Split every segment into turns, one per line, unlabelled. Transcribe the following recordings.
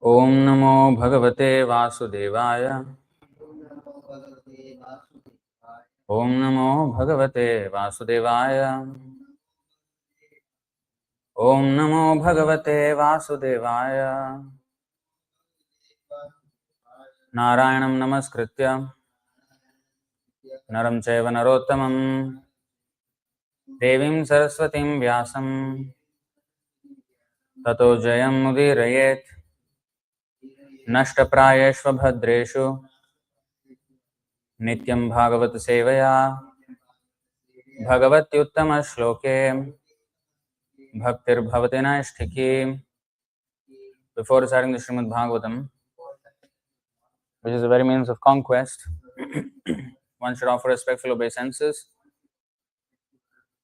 Om Namo Bhagavate Vasudevaya. Om Namo Bhagavate Vasudevaya. Om Namo Bhagavate Vasudevaya. Narayanam Namaskritya Naram Chaiva Narottamam Devim Saraswatim Vyasam Tato Jayam Mudirayet Nashtaprayeshva Bhadreshu Nityam Bhagavat Sevaya Bhagavatyuttama Shloke Bhaktir Bhavati Naishtiki. Before reciting the Srimad Bhagavatam, which is the very means of conquest, one should offer respectful obeisances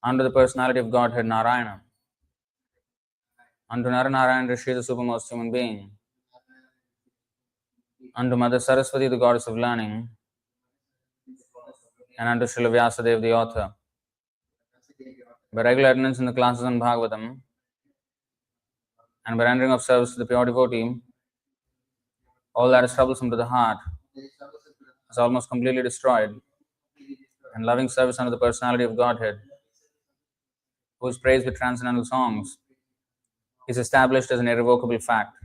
unto the personality of Godhead Narayana, unto Naranarayan Rishi, the supermost human being, unto Mother Saraswati, the goddess of learning, and unto Srila Vyasadeva, the author. By regular attendance in the classes on Bhagavatam, and by rendering of service to the pure devotee, all that is troublesome to the heart is almost completely destroyed, and loving service unto the personality of Godhead, who is praised with transcendental songs, is established as an irrevocable fact.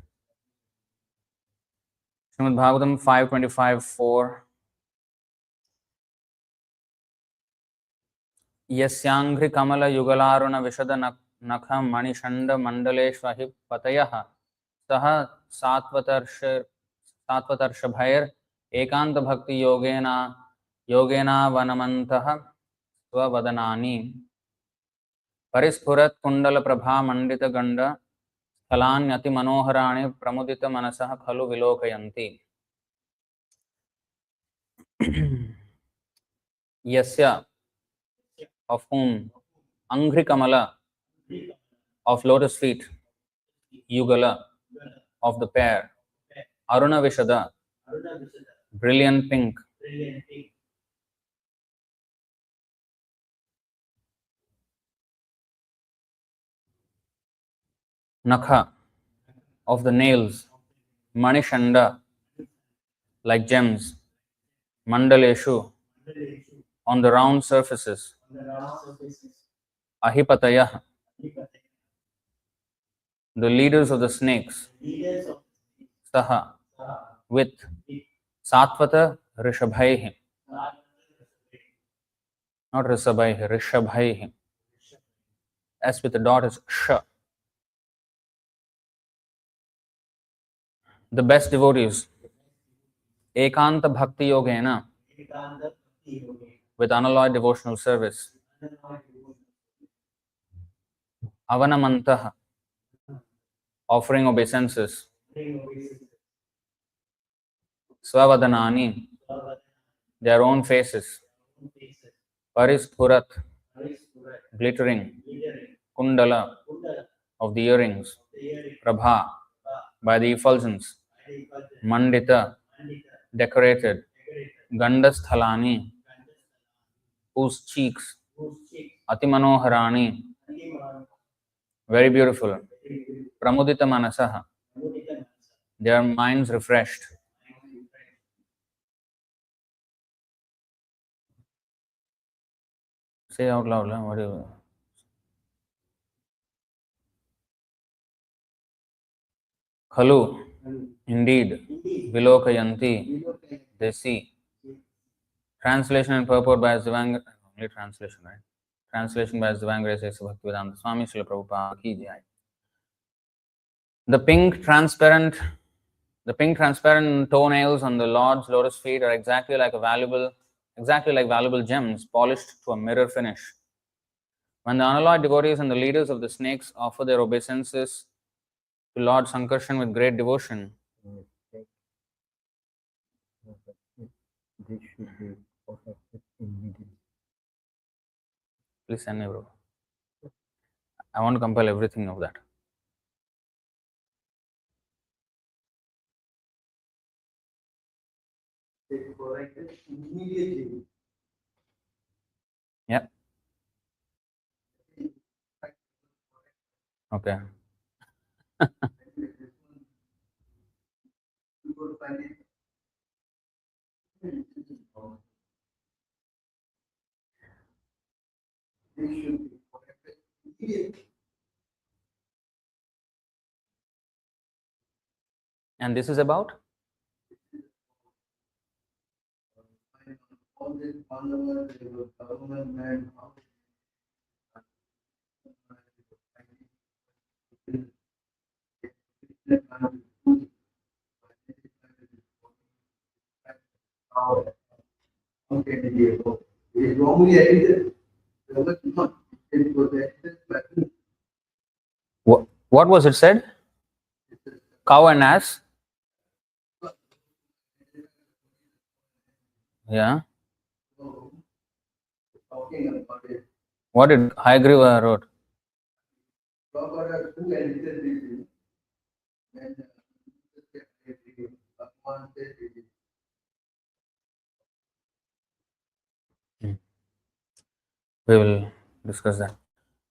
Srimad Bhagavatam 5.25.4. Yasyangri kamala yugalaruna vishada nakha manishanda mandaleshvahi patayah saha satvatarshabhair ekanta bhakti yogena vanamantah swavadanani parispurat kundala prabha mandita ganda phalanyati manoharani pramudita manasah khalu vilokayanti. Yasya, of whom, Angri Kamala, of lotus feet, Yugala, of the pair, Aruna Vishada, brilliant pink, Nakha, of the nails, Manishanda, like gems, Mandaleshu, on the round surfaces, Ahipatayah, the leaders of the snakes, Saha, with Satvata Rishabhaihi, not Rishabhaihi, Rishabhaihi, as with the dot is Sh. The best devotees, Ekanta Bhakti Yogena, with unalloyed devotional service, Avanamantah, offering obeisances, Swavadanani, their own faces, Parisphurat, glittering, Kundala, of the earrings, Prabha, by the effulgence, Mandita, decorated, Gandasthalani, whose cheeks, Atimanoharani, very beautiful, Pramudita Manasaha, their minds refreshed. Say out loud, what do you... Khalu, indeed, Vilokayanti, they see. Translation and purport by Zivang, only translation, right? Translation by Zivangre says Bhaktivedanta Swami Srila Prabhupada ki jai. The pink transparent toenails on the Lord's lotus feet are exactly like valuable gems polished to a mirror finish. When the unalloyed devotees and the leaders of the snakes offer their obeisances to Lord Sankarshan with great devotion, this should be perfected immediately. Please send me, bro. I want to compile everything of that. Immediately. Yeah. Okay. And this is about? What was it said? Cow and ass? Yeah. What did Hayagriva wrote? We will discuss that.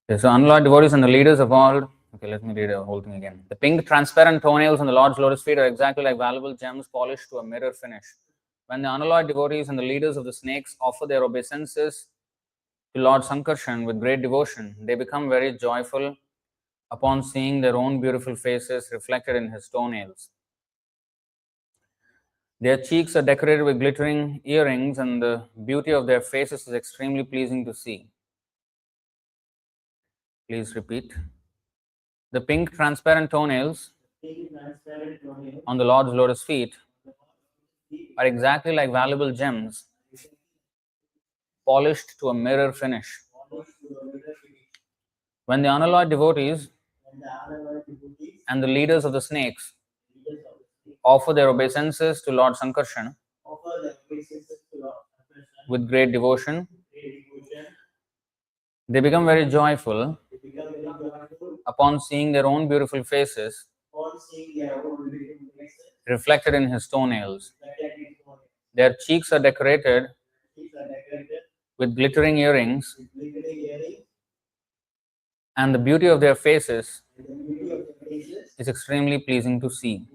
Okay, so unlocked devotees and the leaders of all. Okay, let me read the whole thing again. The pink transparent toenails on the Lord's lotus feet are exactly like valuable gems polished to a mirror finish. When the unalloyed devotees and the leaders of the snakes offer their obeisances to Lord Sankarshan with great devotion, they become very joyful upon seeing their own beautiful faces reflected in his toenails. Their cheeks are decorated with glittering earrings, and the beauty of their faces is extremely pleasing to see. Please repeat. The pink transparent toenails on the Lord's lotus feet are exactly like valuable gems polished to a mirror finish. When the unalloyed devotees and the leaders of the snakes offer their obeisances to Lord Sankarshan with great devotion, they become very joyful upon seeing their own beautiful faces reflected in his toenails. Their cheeks are decorated with glittering earrings, and the beauty of their faces is extremely pleasing to see.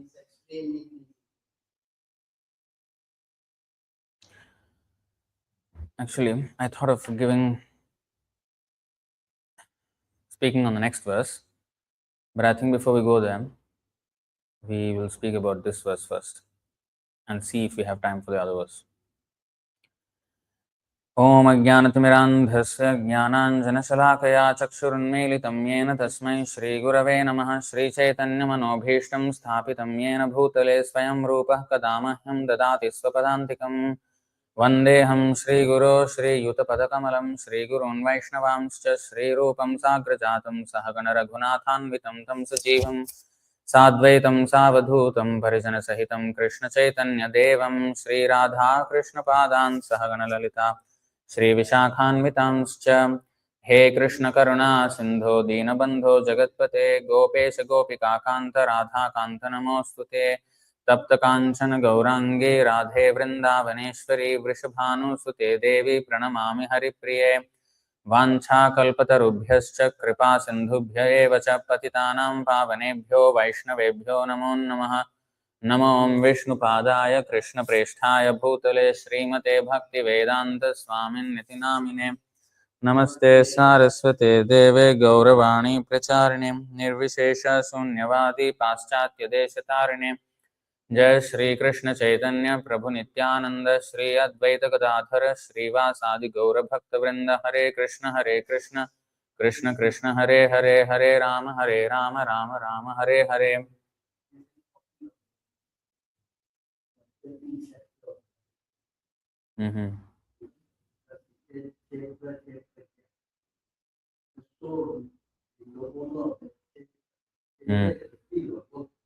Actually, I thought of speaking on the next verse, but I think before we go there, we will speak about this verse first and see if we have time for the other verse. ॐ अज्ञानतिमिरान्धस्य ज्ञानाञ्जनशलाकया चक्षुरुन्मीलितं येन तस्मै श्रीगुरवे नमः। श्रीचैतन्यमनोभीष्टं स्थापितं येन भूतले स्वयं रूपः कदा मह्यं ददाति स्वपदान्तिकम्। वन्देऽहं श्रीगुरो श्रीयुतपदकमलं श्रीगुरून् वैष्णवांश्च श्रीरूपं साग्रजातं सहगणरघुनाथान्वितं तं सजीवं साद्वैतं सावधूतं परिजनसहितं कृष्णचैतन्यदेवं श्रीराधाकृष्णपादान् सहगणललिता श्रीविशाखान्वितांश्च। हे कृष्णकरुणा सिन्धो दीनबन्धो जगत्पते गोपेश गोपिकान्त राधाकान्त नमोऽस्तु ते। तप्तकाञ्चन गौराङ्गे राधे वृन्दावनेश्वरी वृषभानुसुते देवी प्रणमामि हरिप्रिये। वाञ्छाकल्पतरुभ्यश्च कृपा सिन्धुभ्य एव च पतितानां पावनेभ्यो वैष्णवेभ्यो नमो नमः। नमो विष्णुपादाय कृष्णप्रेष्ठाय भूतले श्रीमते भक्तिवेदान्त स्वामिन्निति नामिने। नमस्ते सारस्वते देवे गौरवाणी प्रचारिणे निर्विशेष शून्यवादी पाश्चात्यदेशतारिणे। जय श्री कृष्ण चैतन्य प्रभु नित्यानंद श्री अद्वैत गदाधर श्रीवासादि गौर भक्त वृंद। हरे Krishna Krishna Krishna Hare Hare Hare Ram Ram Ram Hare Hare.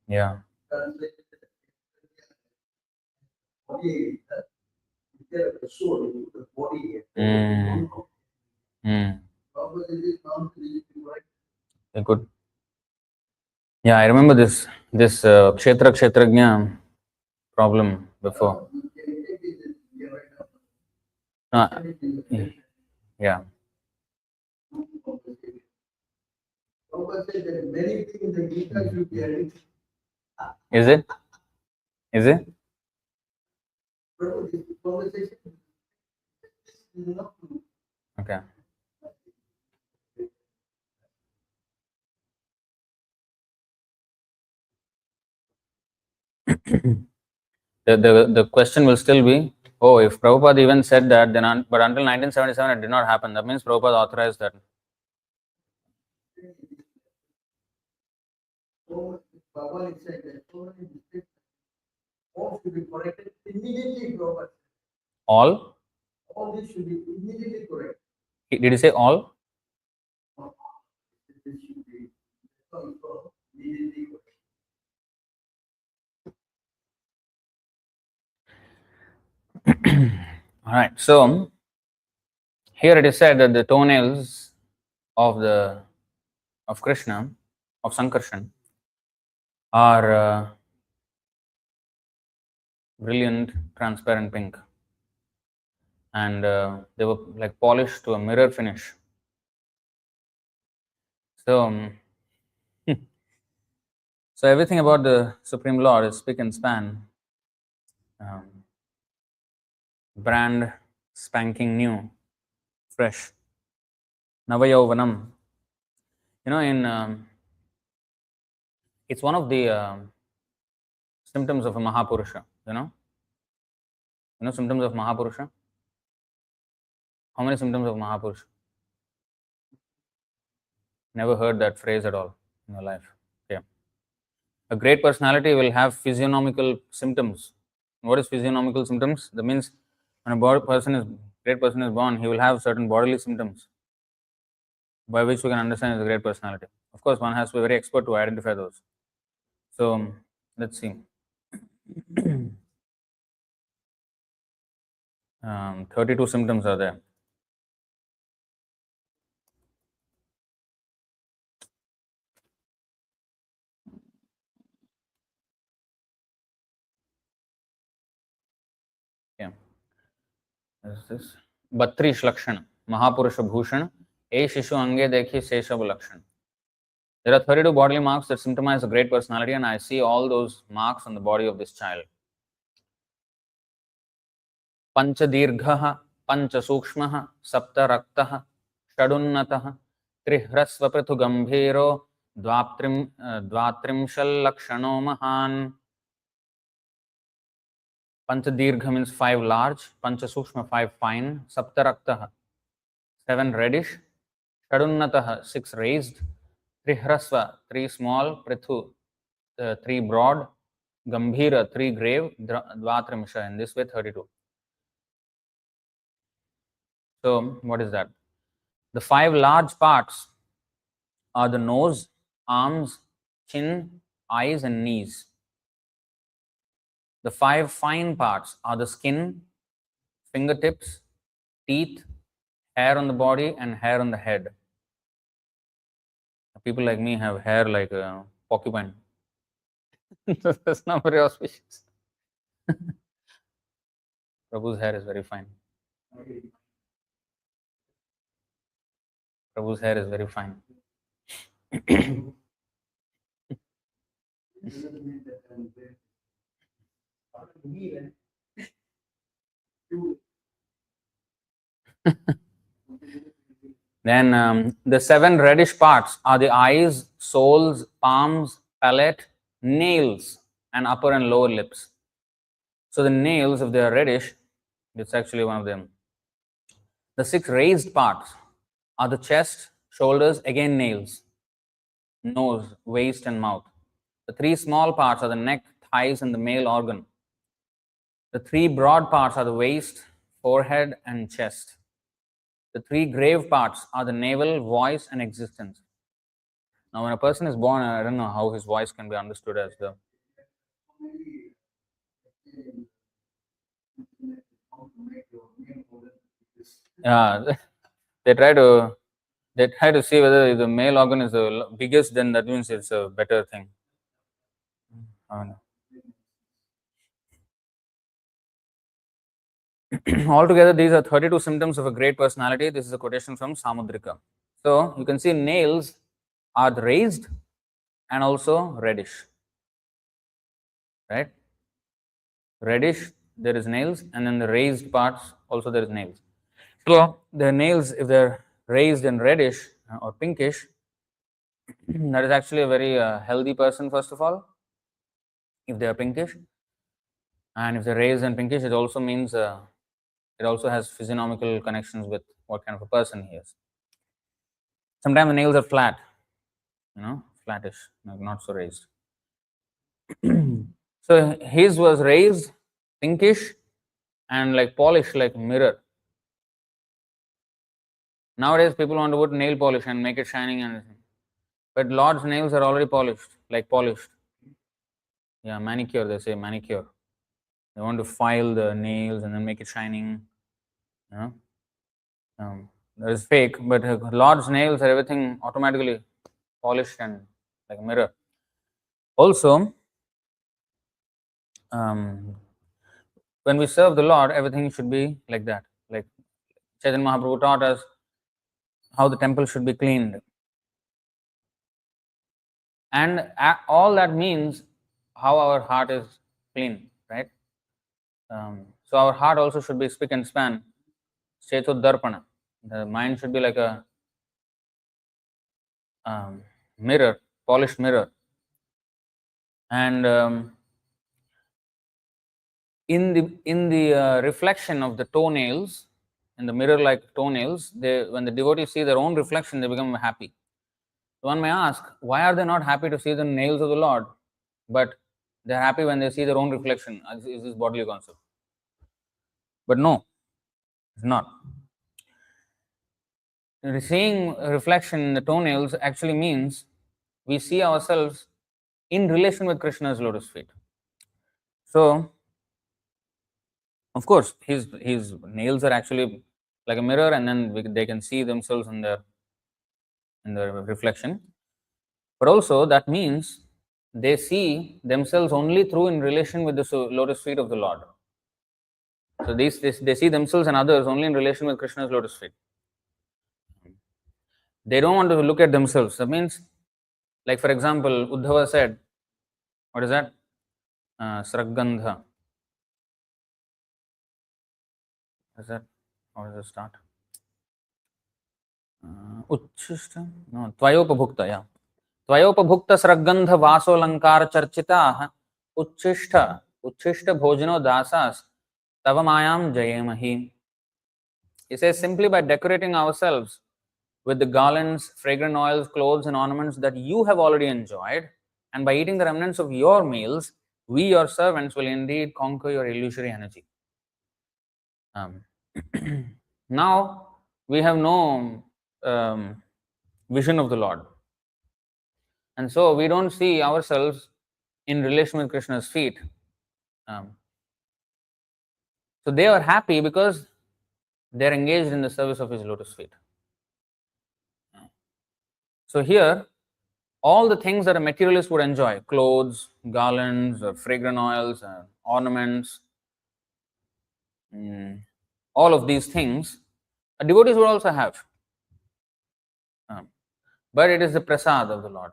Yeah. Good. Yeah, I remember this kshetra kshetrajna problem before. Yeah. Is it? Is it? Okay. The question will still be, oh, if Prabhupada even said that, then but until 1977 it did not happen. That means Prabhupada authorized that.
So Baba said that so many mistakes all should be corrected immediately. Prabhupada.
All?
All this should be immediately corrected.
Did he say all?
This should be immediately corrected.
All right. So here it is said that the toenails of Krishna, of Sankarshan, are brilliant, transparent pink, and they were like polished to a mirror finish. So, so everything about the Supreme Lord is spick and span, brand spanking new, fresh. Navayauvanam. It's one of the symptoms of a Mahapurusha. Symptoms of Mahapurusha. How many symptoms of Mahapurusha? Never heard that phrase at all in your life. Yeah. A great personality will have physiognomical symptoms. What is physiognomical symptoms? That means when a great person is born, he will have certain bodily symptoms by which we can understand his a great personality. Of course, one has to be very expert to identify those. So let's see. 32 symptoms are there. Yeah. This is this. Batrish Lakshan, Mahapurusha Bhushan, A Shishu Ange Dekhi Seshav Lakshan. There are 32 bodily marks that symptomize a great personality, and I see all those marks on the body of this child. Panchadirgha, Panchasukshma, Saptarakta, Shadunnata, Trihrasvaprithu Gambhiro, Dvatrimshal Lakshano Mahan. Panchadirgha means 5 large, Panchasukshma 5 fine, Saptarakta 7 reddish, Shadunnata 6 raised, Trihrasva 3 small, Prithu 3 broad, Gambhira 3 grave, Dvatrimsha in this way 32. So what is that? The 5 large parts are the nose, arms, chin, eyes and knees. The 5 fine parts are the skin, fingertips, teeth, hair on the body and hair on the head. People like me have hair like a porcupine. That's not very auspicious. Prabhu's hair is very fine. Prabhu's hair is very fine. Then the 7 reddish parts are the eyes, soles, palms, palate, nails, and upper and lower lips. So the nails, if they are reddish, it's actually one of them. The 6 raised parts are the chest, shoulders, again nails, nose, waist, and mouth. The 3 small parts are the neck, thighs, and the male organ. The 3 broad parts are the waist, forehead, and chest. The 3 grave parts are the navel, voice, and existence. Now, when a person is born, I don't know how his voice can be understood as the. Yeah, they try to see whether the male organ is the biggest. Then that means it's a better thing. Altogether, these are 32 symptoms of a great personality. This is a quotation from Samudrika. So you can see nails are raised and also reddish. Right? Reddish, there is nails, and then the raised parts also there is nails. So the nails, if they're raised and reddish or pinkish, that is actually a very healthy person, first of all. if they are pinkish. And if they're raised and pinkish, it also means it also has physiognomical connections with what kind of a person he is. Sometimes the nails are flat, flattish, not so raised. So his was raised, pinkish, and like polished like mirror. Nowadays, people want to put nail polish and make it shining and everything. But Lord's nails are already polished, like polished. Yeah, manicure, they say manicure. They want to file the nails and then make it shining. You know, that is fake. But Lord's nails are everything automatically polished and like a mirror. Also, when we serve the Lord, everything should be like that. Like Chaitanya Mahaprabhu taught us how the temple should be cleaned. And all that means how our heart is clean, right? So our heart also should be spick and span, Cheto Darpana. The mind should be like a mirror, polished mirror. And in the reflection of the toenails, in the mirror-like toenails, when the devotees see their own reflection, they become happy. So one may ask, why are they not happy to see the nails of the Lord, but they're happy when they see their own reflection? Is this bodily concept? But no, it's not. Seeing a reflection in the toenails actually means we see ourselves in relation with Krishna's lotus feet. So, of course, his nails are actually like a mirror, and then they can see themselves in the reflection. But also that means they see themselves only through in relation with the lotus feet of the Lord. So they see themselves and others only in relation with Krishna's lotus feet. They don't want to look at themselves. That means, like for example, Uddhava said, what is that? Sraggandha. Is that? How does it start? Uchishta? No, Tvayopabhukta, yeah. Tvayopabhukta sraggandha vasolankar charchitaah uchishta bhojano dasas tavamayam jayemahi. He says, simply by decorating ourselves with the garlands, fragrant oils, clothes, and ornaments that you have already enjoyed, and by eating the remnants of your meals, we, your servants, will indeed conquer your illusory energy. Now, we have no vision of the Lord. And so, we don't see ourselves in relation with Krishna's feet. So, they are happy because they are engaged in the service of his lotus feet. So, here, all the things that a materialist would enjoy, clothes, garlands, or fragrant oils, ornaments, all of these things, devotees would also have. But it is the prasad of the Lord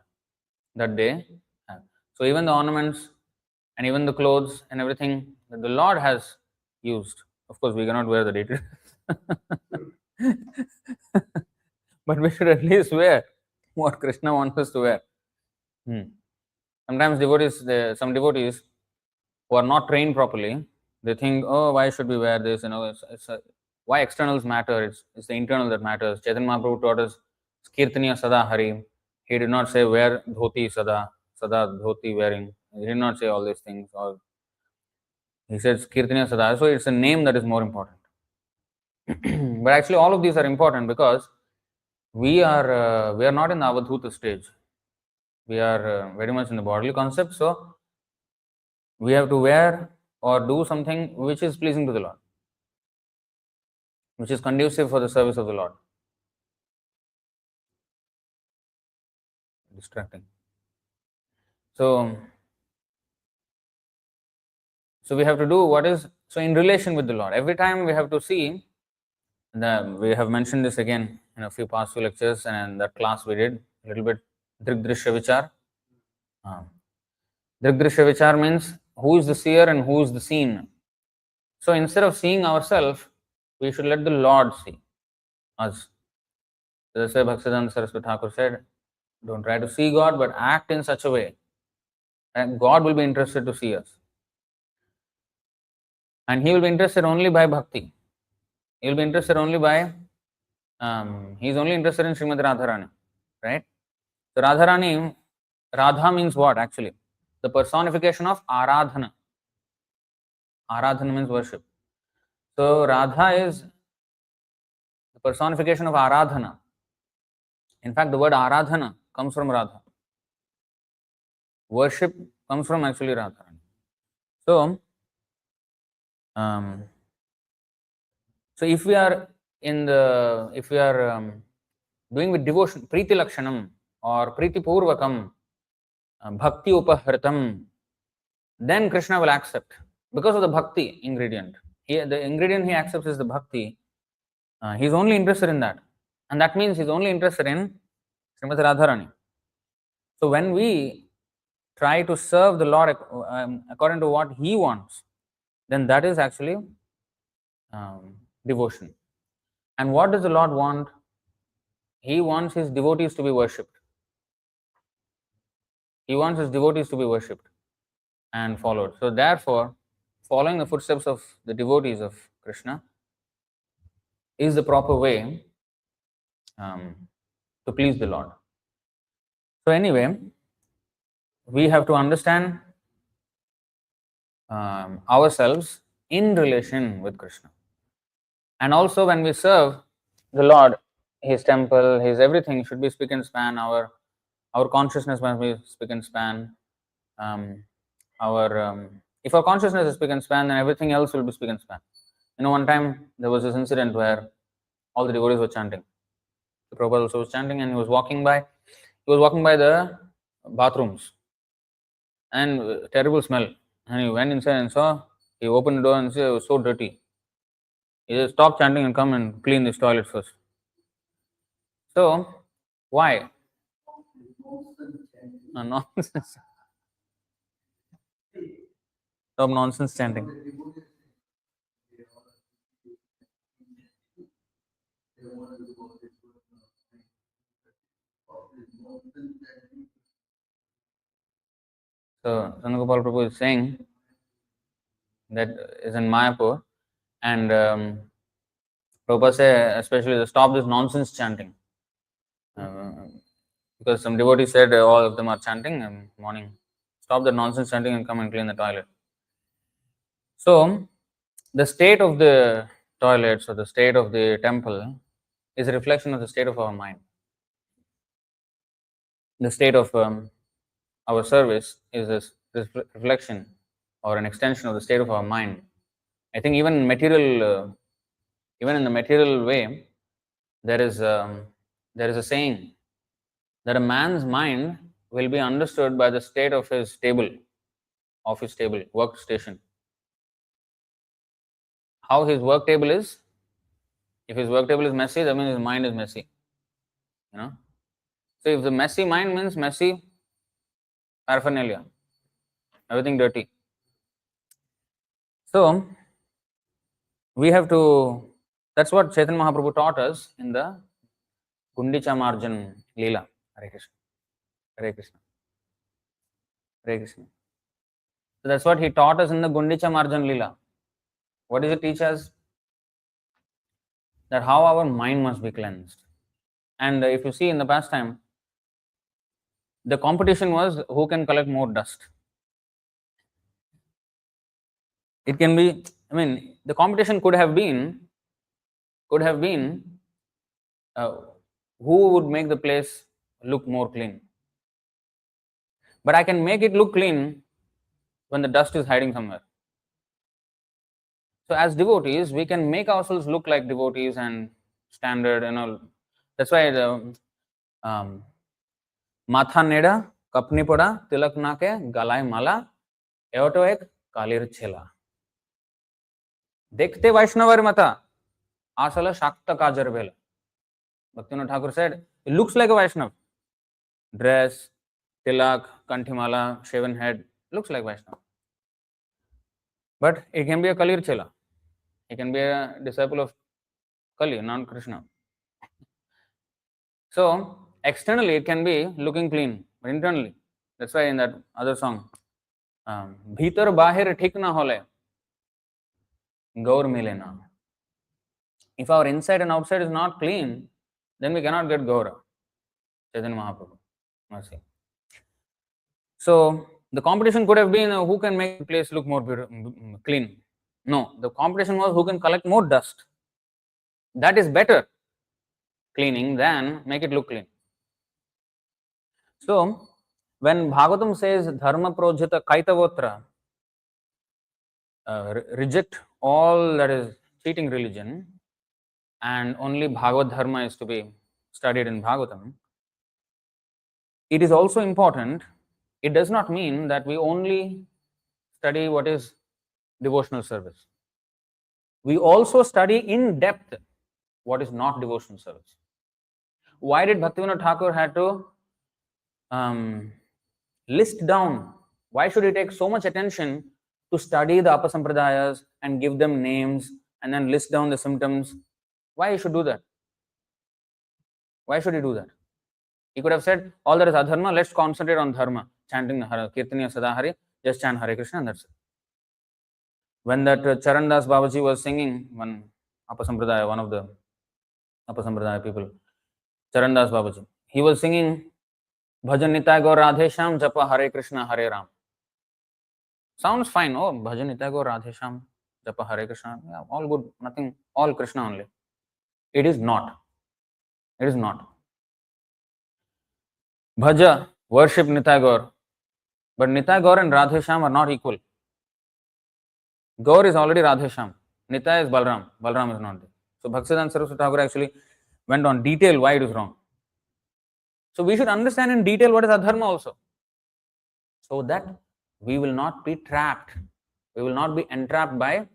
that they have. So even the ornaments and even the clothes and everything that the Lord has used, of course, we cannot wear the dainty but we should at least wear what Krishna wants us to wear. Sometimes some devotees who are not trained properly, they think, oh, why should we wear this? Why externals matter? It's the internal that matters. Chaitanya Mahaprabhu taught us, Kirtaniya Sada Hari. He did not say wear dhoti sada dhoti wearing. He did not say all these things. Or he said Kirtaniya Sada. So it's a name that is more important. But actually, all of these are important because we are not in the avadhuta stage. We are very much in the bodily concept. So we have to wear or do something which is pleasing to the Lord, which is conducive for the service of the Lord. Distracting. So we have to do what is in relation with the Lord. Every time we have to see that. We have mentioned this again in a few past few lectures, and in that class we did a little bit Drigdrishya Vichar. Drigdrishya Vichar means who is the seer and who is the seen. So instead of seeing ourselves, we should let the Lord see us. That's why Bhaktisiddhanta Saraswati Thakur said, don't try to see God, but act in such a way And God will be interested to see us. And He will be interested only by bhakti. He will be interested only by, He is only interested in Srimati Radharani. Right? So Radharani, Radha means what actually? The personification of Aradhana. Aradhana means worship. So Radha is the personification of Aradhana. In fact, the word Aradhana comes from Radha. Worship comes from actually Radharani. So, um, so if we are doing with devotion, Priti Lakshanam or Priti Purvakam, Bhakti Upahritam, then Krishna will accept because of the Bhakti ingredient. The ingredient he accepts is the Bhakti. He is only interested in that, and that means he is only interested in Srimati Radharani. So when we try to serve the Lord according to what He wants, then that is actually devotion. And what does the Lord want? He wants His devotees to be worshipped. He wants His devotees to be worshipped and followed. So therefore, following the footsteps of the devotees of Krishna is the proper way to please the Lord. So anyway, we have to understand ourselves in relation with Krishna. And also when we serve the Lord, His temple, His everything should be spick and span. Our consciousness must be spick and span. If our consciousness is spick and span, then everything else will be spick and span. One time there was this incident where all the devotees were chanting. The Prabhupada also was chanting, and he was walking by the bathrooms, and terrible smell. And he went inside and saw. He opened the door and said it was so dirty. He just stop chanting and come and clean this toilet first. So, why? No, nonsense. Stop nonsense chanting. So, Sanagopal Prabhu is saying that is in Mayapur, and Prabhupada said especially to stop this nonsense chanting. Because some devotees said all of them are chanting in the morning. Stop the nonsense chanting and come and clean the toilet. So, the state of the toilets or the state of the temple is a reflection of the state of our mind. The state of our service is a reflection or an extension of the state of our mind. I think even in the material way, there is a saying that a man's mind will be understood by the state of his table, workstation. How his work table is. If his work table is messy, that means his mind is messy. So if the messy mind means messy paraphernalia, everything dirty. So we have to. That's what Chaitanya Mahaprabhu taught us in the Gundicha Marjan Leela. Hare Krishna. Hare Krishna. Hare Krishna. So that's what he taught us in the Gundicha Marjan Leela. What does it teach us? That how our mind must be cleansed. And if you see in the past time, the competition was who can collect more dust. It can be, the competition could have been who would make the place look more clean. But I can make it look clean when the dust is hiding somewhere. So as devotees, we can make ourselves look like devotees and standard and all. That's why the Matha Neda, Kapni Poda, Tilak Nake, Galai Mala, Eoto ek Kalir Chela. Dekhte Vaishnavar Mata, Asala Shakta Kajar Vela. Bhaktivinoda Thakur said, it looks like a Vaishnav. Dress, tilak, kanthimala, shaven head, looks like Vaishnav. But it can be a Kalir Chela. It can be a disciple of Kali, not Krishna. So, externally it can be looking clean, but internally. That's why in that other song, भीतर बाहिर ठीक ना होले गौर मिले ना. If our inside and outside is not clean, then we cannot get Gaura. Chaitanya Mahaprabhu. Mercy. So the competition could have been who can make the place look more clean. No, the competition was who can collect more dust. That is better cleaning than make it look clean. So when Bhagavatam says dharma projita kaitavotra, reject all that is cheating religion and only Bhagavad Dharma is to be studied in Bhagavatam, it is also important. It does not mean that we only study what is devotional service. We also study in depth what is not devotional service. Why did Bhaktivinoda Thakur had to list down? Why should he take so much attention to study the Apasampradayas and give them names and then list down the symptoms? Why he should do that? Why should he do that? He could have said, all that is adharma, let's concentrate on dharma. Chanting Kirtaniya Sadahari, just chant Hare Krishna and that's it. When that Charan Das Babaji was singing, one Apasampradaya, one of the Apasampradaya people, Charan Das Babaji, he was singing Bhajan Nitai Gaur Radhe Sham Japa Hare Krishna Hare Ram. Sounds fine. Oh, Bhajan Nitai Gaur Radhe Sham Japa Hare Krishna. Yeah, all good. Nothing. All Krishna only. It is not. It is not. Bhaja, worship Nitai Gaur. But Nitai Gaur and Radhe Sham are not equal. Gaur is already Radhe Sham. Nitai is Balram. Balram is not there. So Bhaktisiddhanta Saraswati Thakur actually went on detail why it is wrong. So we should understand in detail what is adharma also, so that we will not be trapped. We will not be entrapped by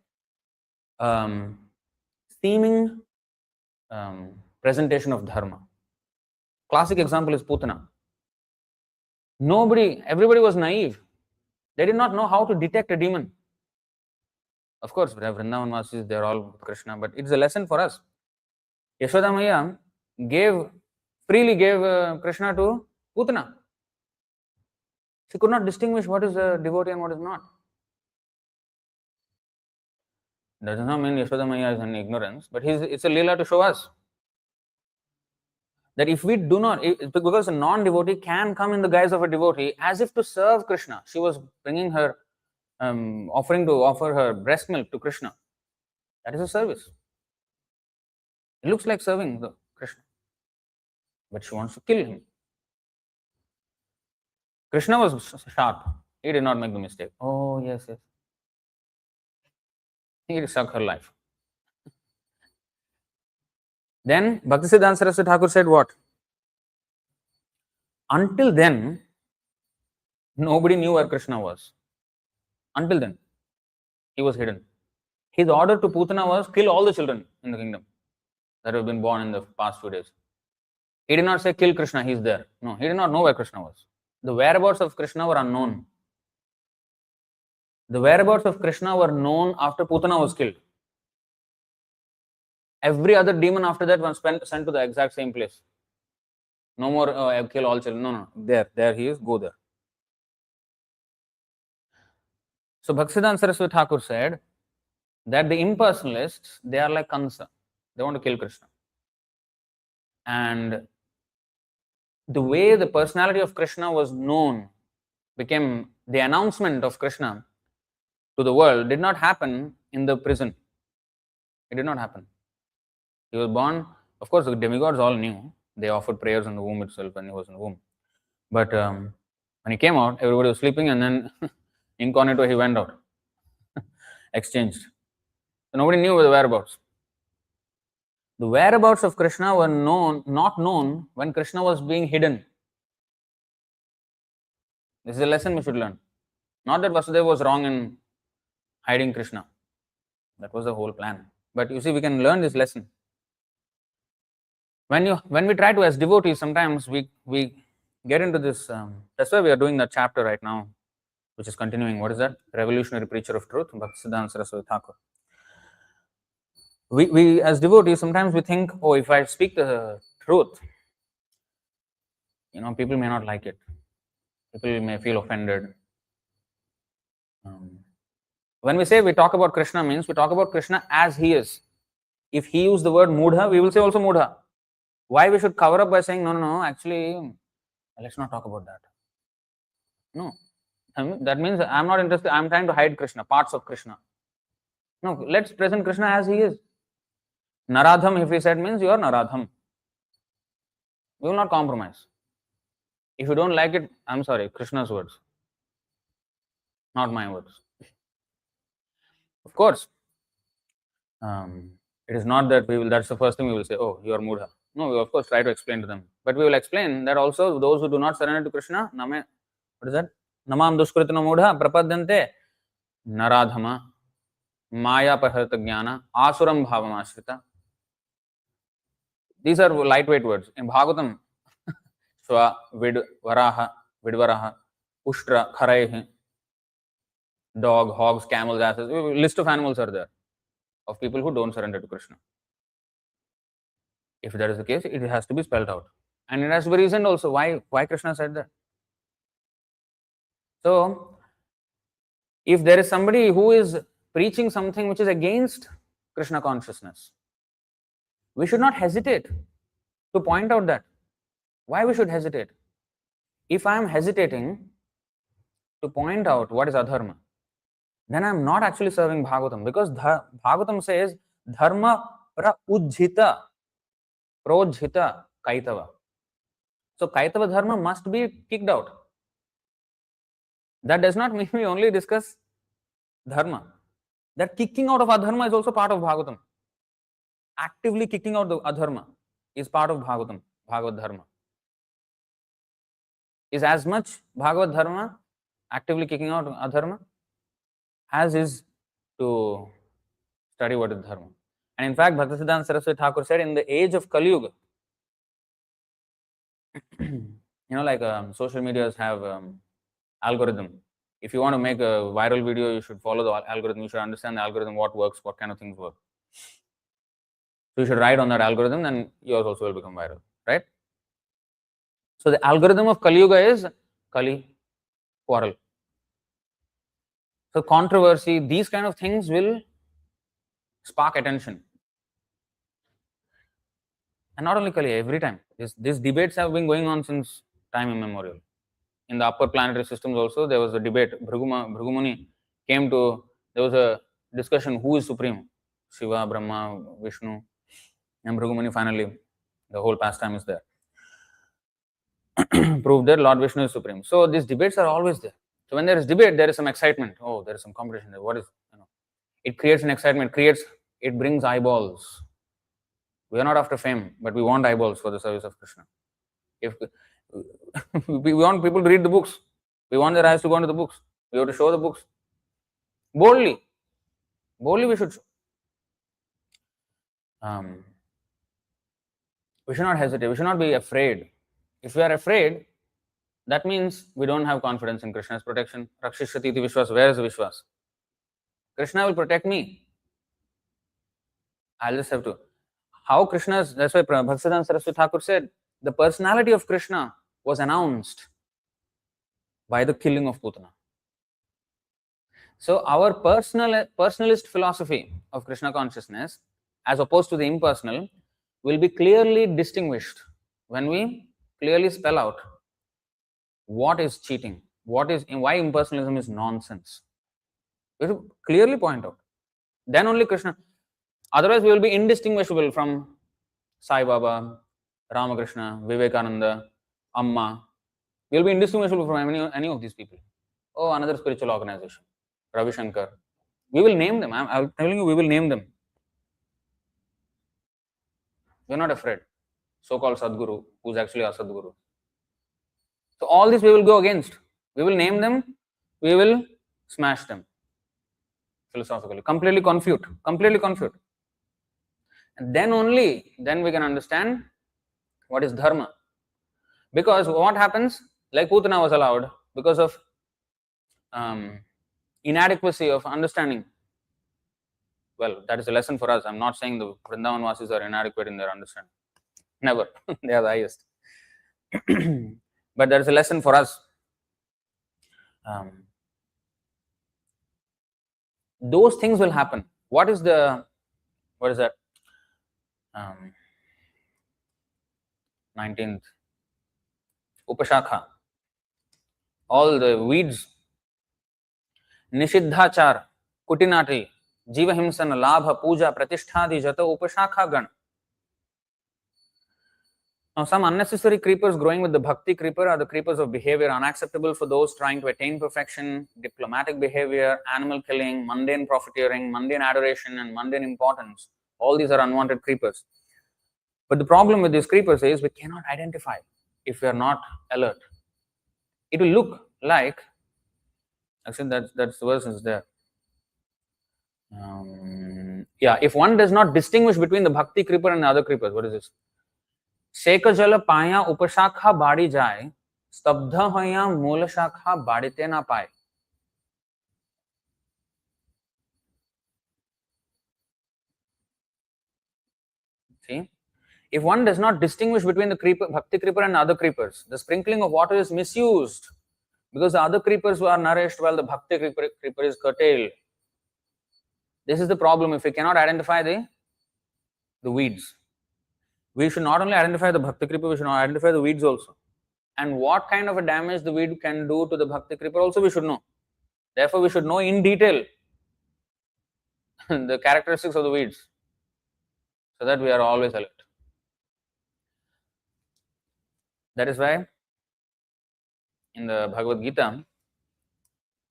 seeming presentation of dharma. Classic example is Putana. Everybody was naive. They did not know how to detect a demon. Of course, Vrindavan Vasis, they are all Krishna, but it's a lesson for us. Yashoda Maya freely gave Krishna to Putana. She could not distinguish what is a devotee and what is not. That does not mean Yashoda Maya is in ignorance, but it's a leela to show us that if we do not, because a non-devotee can come in the guise of a devotee as if to serve Krishna. She was bringing her, offer her breast milk to Krishna. That is a service. It looks like serving the Krishna, but she wants to kill him. Krishna was sharp. He did not make the mistake. Oh, yes. He sucked her life. Then Bhaktisiddhanta Saraswati Thakur said what? Until then, nobody knew where Krishna was. Until then, he was hidden. His order to Putana was kill all the children in the kingdom that have been born in the past few days. He did not say kill Krishna, he is there. No, he did not know where Krishna was. The whereabouts of Krishna were unknown. The whereabouts of Krishna were known after Putana was killed. Every other demon after that was sent to the exact same place. No more kill all children. No. There he is, go there. So Bhaktisiddhanta Saraswati Thakur said that the impersonalists, they are like Kansa. They want to kill Krishna. And the way the personality of Krishna was known, became the announcement of Krishna to the world, did not happen in the prison. It did not happen. He was born, of course, the demigods all knew. They offered prayers in the womb itself when he was in the womb. But when he came out, everybody was sleeping, and then incognito he went out, exchanged. So nobody knew the whereabouts. The whereabouts of Krishna were not known when Krishna was being hidden. This is a lesson we should learn. Not that Vasudeva was wrong in hiding Krishna. That was the whole plan. But you see, we can learn this lesson. When we try to, as devotees, sometimes we get into this. That's why we are doing that chapter right now, which is continuing. What is that? Revolutionary Preacher of Truth, Bhaktisiddhanta Saraswati Thakur. We as devotees, sometimes we think, oh, if I speak the truth, people may not like it. People may feel offended. When we say we talk about Krishna, means we talk about Krishna as he is. If he used the word mudha, we will say also mudha. Why we should cover up by saying no, actually, let's not talk about that. No, that means I'm not interested. I'm trying to hide Krishna, parts of Krishna. No, let's present Krishna as he is. Naradham, if we said, means you are Naradham. We will not compromise. If you don't like it, I'm sorry, Krishna's words, not my words. Of course, it is not that we will, that's the first thing we will say, oh, you are Mudha. No, we will of course try to explain to them. But we will explain that also those who do not surrender to Krishna, what is that? Namam duskritana mudha prapadyante naradhama maya paharita jnana asuram bhavam ashrita. These are lightweight words. In Bhagavatam, Swa, Vid, Varaha, Vidvaraha, Ushtra, Kharaihi, dog, hogs, camels, asses, list of animals are there of people who don't surrender to Krishna. If that is the case, it has to be spelled out. And it has to be reasoned also why Krishna said that. So, if there is somebody who is preaching something which is against Krishna consciousness, we should not hesitate to point out that. Why we should hesitate? If I am hesitating to point out what is adharma, then I am not actually serving Bhagavatam, because Bhagavatam says dharma pra-ujhita, projhita, kaitava. So kaitava dharma must be kicked out. That does not mean we only discuss dharma. That kicking out of adharma is also part of Bhagavatam. Actively kicking out the adharma is part of Bhagavatam, Bhagavad dharma. Is as much Bhagavad dharma actively kicking out adharma as is to study what is dharma. And in fact, Bhaktisiddhanta Saraswati Thakur said, in the age of Kali Yuga, like social medias have algorithm. If you want to make a viral video, you should follow the algorithm. You should understand the algorithm, what works, what kind of things work. So you should ride on that algorithm, then yours also will become viral, right? So the algorithm of Kali Yuga is Kali, quarrel. So controversy, these kind of things will spark attention. And not only Kali, every time. These debates have been going on since time immemorial. In the upper planetary systems also, there was a debate. Bhrigu Muni came to, there was a discussion, who is supreme? Shiva, Brahma, Vishnu. And Bhrigu Muni finally, the whole pastime is there. Proved that Lord Vishnu is supreme. So these debates are always there. So when there is debate, there is some excitement. Oh, there is some competition there. What is, it creates an excitement, it brings eyeballs. We are not after fame, but we want eyeballs for the service of Krishna. If we want people to read the books, we want their eyes to go into the books. We have to show the books. Boldly we should show. We should not hesitate. We should not be afraid. If we are afraid, that means we don't have confidence in Krishna's protection. Rakshishati iti Vishwas. Where is the Vishwas? Krishna will protect me. I'll just have to. How Krishna's, that's why Bhaktisiddhanta Saraswati Thakur said, the personality of Krishna was announced by the killing of Putana. So our personalist philosophy of Krishna consciousness, as opposed to the impersonal, will be clearly distinguished when we clearly spell out what is cheating, why impersonalism is nonsense. We should clearly point out. Then only Krishna. Otherwise, we will be indistinguishable from Sai Baba, Ramakrishna, Vivekananda, Amma. We will be indistinguishable from any of these people. Oh, another spiritual organization, Ravi Shankar. We will name them. I'm telling you, we will name them. We are not afraid. So-called Sadguru, who is actually a Sadguru. So all this we will go against. We will name them. We will smash them. Philosophically, completely confute. And then we can understand what is dharma. Because what happens, like Putana was allowed because of inadequacy of understanding. Well, that is a lesson for us. I'm not saying the Vrindavan Vasis are inadequate in their understanding. Never. They are the highest. But there is a lesson for us. those things will happen. What is that? 19th Upashakha. All the weeds, Nishiddhachar, Kutinati, Jiva Himsana, Labha, Puja, Pratishtha, Jata, Upashakha Gan. Now, some unnecessary creepers growing with the bhakti creeper are the creepers of behavior unacceptable for those trying to attain perfection, diplomatic behavior, animal killing, mundane profiteering, mundane adoration, and mundane importance. All these are unwanted creepers. But the problem with these creepers is we cannot identify if we are not alert. It will look like, actually, that's the verse is there. If one does not distinguish between the bhakti creeper and the other creepers, what is this? Shake जल पाया उपशाखा बाड़ी जाए, स्तब्ध होया मूल शाखा बाड़ीते ना पाए. See, if one does not distinguish between the creeper, bhakti creeper and other creepers, the sprinkling of water is misused because the other creepers are nourished while the bhakti creeper is curtailed. This is the problem. If we cannot identify the weeds, we should not only identify the bhakti creeper, we should identify the weeds also. And what kind of a damage the weed can do to the bhakti creeper also we should know. Therefore, we should know in detail the characteristics of the weeds so that we are always alert. That is why in the Bhagavad Gita,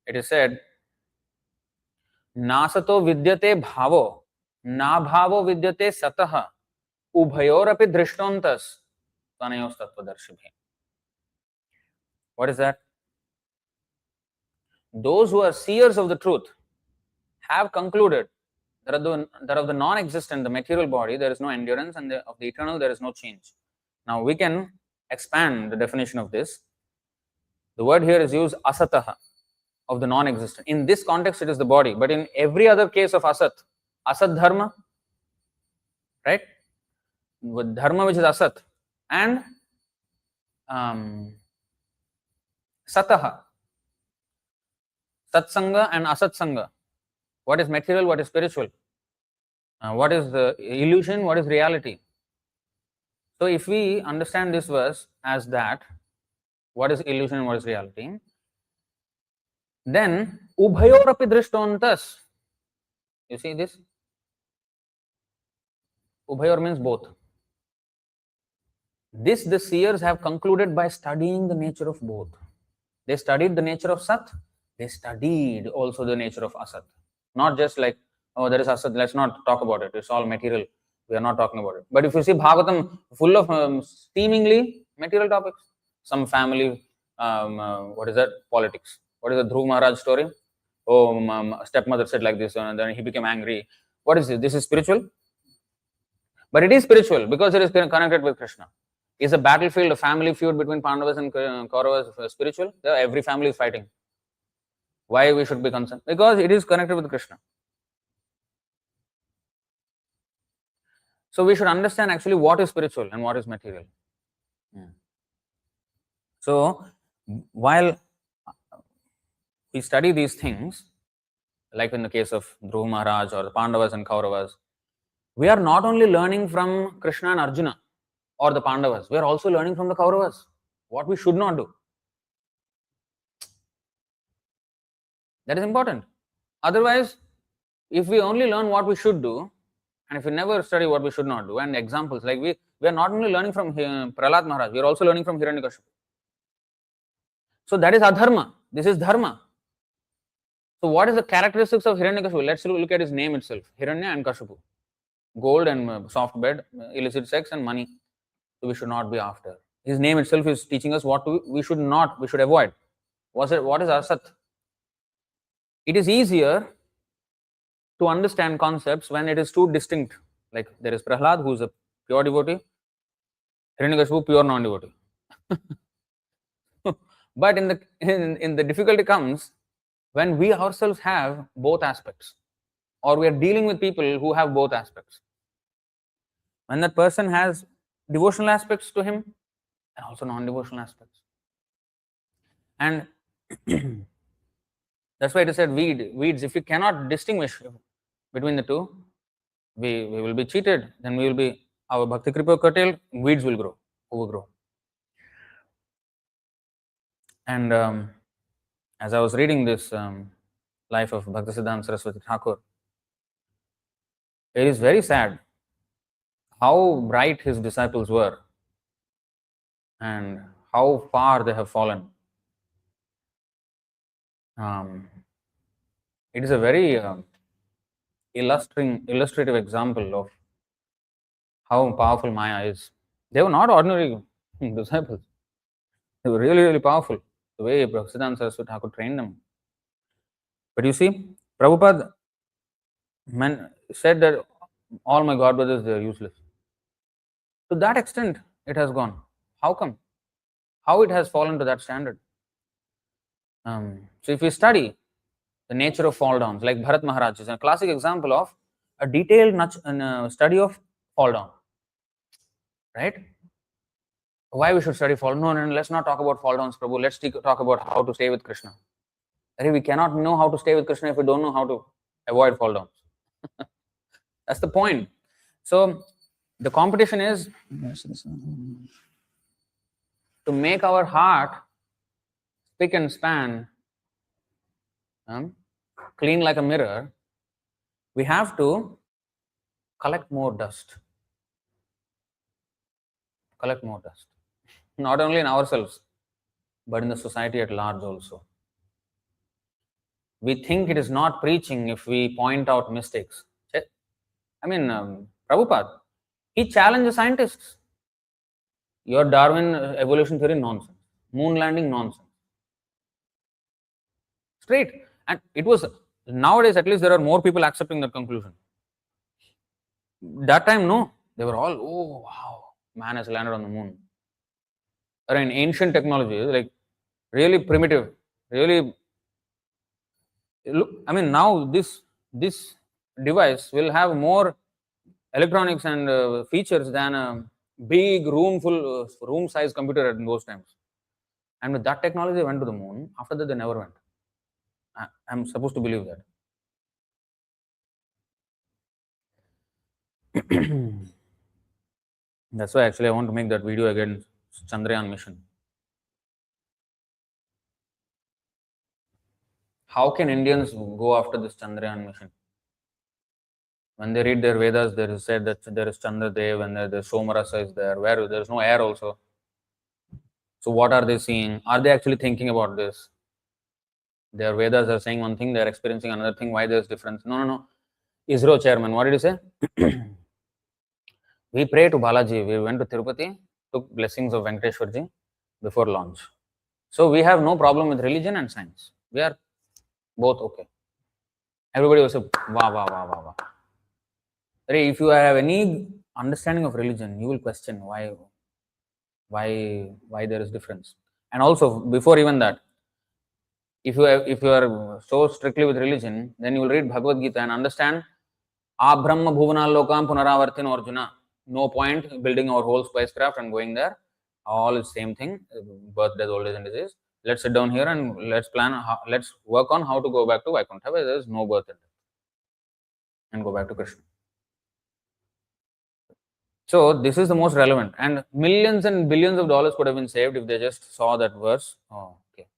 it is said, Nasato vidyate bhavo, na bhavo vidyate satah, ubhayorapi drishtontas, tanayos tattvadarshibhi. What is that? Those who are seers of the truth have concluded that of the non-existent, the material body, there is no endurance, and of the eternal, there is no change. Now, we can expand the definition of this. The word here is used asataha, of the non-existent. In this context, it is the body, but in every other case of asat dharma, right? With dharma which is asat, and sataha, satsanga and asatsanga. What is material, what is spiritual? What is the illusion, what is reality? So if we understand this verse as that, what is illusion and what is reality, then ubhayorapi drishtontas. You see this? Ubhayor means both. This the seers have concluded by studying the nature of both. They studied the nature of Sat, they studied also the nature of Asat. Not just like, oh, there is Asat, let's not talk about it. It's all material. We are not talking about it. But if you see Bhagavatam full of steamingly material topics, some family, what is that? Politics. What is the Dhruv Maharaj story? Oh, stepmother said like this, and then he became angry. What is this? This is spiritual? But it is spiritual because it is connected with Krishna. Is a battlefield, a family feud between Pandavas and Kauravas spiritual? Every family is fighting. Why we should be concerned? Because it is connected with Krishna. So we should understand actually what is spiritual and what is material. So while we study these things, like in the case of Dhruv Maharaj or the Pandavas and Kauravas, we are not only learning from Krishna and Arjuna or the Pandavas, we are also learning from the Kauravas what we should not do. That is important. Otherwise, if we only learn what we should do, and if we never study what we should not do, and examples, like we are not only learning from Prahlad Maharaj, we are also learning from Hiranyakashipu. So that is adharma. This is dharma. So what is the characteristics of Hiranyakashipu? Let's look at his name itself. Hiranya and Kashipu. Gold and soft bed, illicit sex and money. So we should not be after. His name itself is teaching us what we should avoid. What is asat? It is easier to understand concepts when it is too distinct. Like there is Prahlad, who is a pure devotee, Hiranyakashipu, pure non-devotee. But in the difficulty comes when we ourselves have both aspects, or we are dealing with people who have both aspects. When that person has devotional aspects to him and also non-devotional aspects. And That's why it is said weeds. If we cannot distinguish between the two, we will be cheated. Then we will be, our bhakti kripa curtailed, weeds will grow, overgrow. And as I was reading this life of Bhaktisiddhanta Saraswati Thakur, it is very sad how bright his disciples were and how far they have fallen. It is a very illustrative example of how powerful Maya is. They were not ordinary disciples. They were really, really powerful. The way Bhaktisiddhanta Saraswati Thakur trained them. But you see, Prabhupada said that all my God brothers, they are useless. To that extent, it has gone. How come? How it has fallen to that standard? So if we study the nature of fall downs, like Bharat Maharaj is a classic example of a detailed study of fall down. Right? Why we should study fall? No, let's not talk about fall downs, Prabhu. Let's talk about how to stay with Krishna. We cannot know how to stay with Krishna if we don't know how to avoid fall downs. That's the point. So the competition is to make our heart spick and span, clean like a mirror. We have to collect more dust. Collect more dust. Not only in ourselves, but in the society at large also. We think it is not preaching if we point out mistakes. I mean, Prabhupada, he challenged the scientists. Your Darwin evolution theory nonsense. Moon landing nonsense. Straight. And it was, nowadays at least there are more people accepting that conclusion. That time, no. They were all, oh wow, man has landed on the moon. Or in ancient technology, like really primitive, really. Look, I mean, now this device will have more electronics and features than a big room size computer at those times. And with that technology, they went to the moon. After that, they never went. I'm supposed to believe that. That's why actually I want to make that video again, Chandrayaan mission. How can Indians go after this Chandrayaan mission? When they read their Vedas, there is said that there is Chandradev and there is Somarasa is there, where there is no air also. So what are they seeing? Are they actually thinking about this? Their Vedas are saying one thing, they are experiencing another thing. Why there is difference? No. ISRO chairman, what did he say? We pray to Balaji. We went to Tirupati, took blessings of Venkateshwarji before launch. So we have no problem with religion and science. We are both okay. Everybody was say, wow. If you have any understanding of religion, you will question why there is difference. And also, before even that, if you are so strictly with religion, then you will read Bhagavad Gita and understand Abrahma Bhuvana Lokam Punaravartin Arjuna. No point building our whole spacecraft and going there. All is same thing. Birth, death, old age, and disease. Let's sit down here and let's plan. Let's work on how to go back to Vaikuntha, where there is no birth and death, and go back to Krishna. So this is the most relevant, and millions and billions of dollars could have been saved if they just saw that verse. Oh, okay,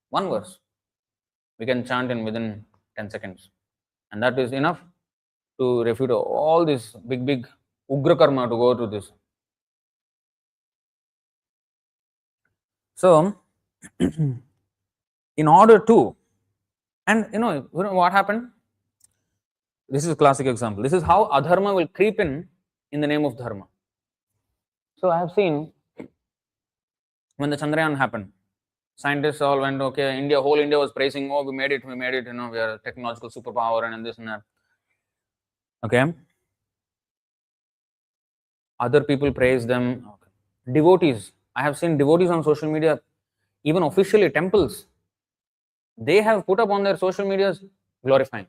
one verse we can chant in within 10 seconds, and that is enough to refute all this big ugra karma to go to this. So, in order to, and you know what happened? This is a classic example. This is how adharma will creep in the name of dharma. So I have seen when the Chandrayaan happened, scientists all went, okay, whole India was praising, oh, we made it, we are a technological superpower and this and that. Okay. Other people praise them. Okay. Devotees, I have seen devotees on social media, even officially temples, they have put up on their social medias glorifying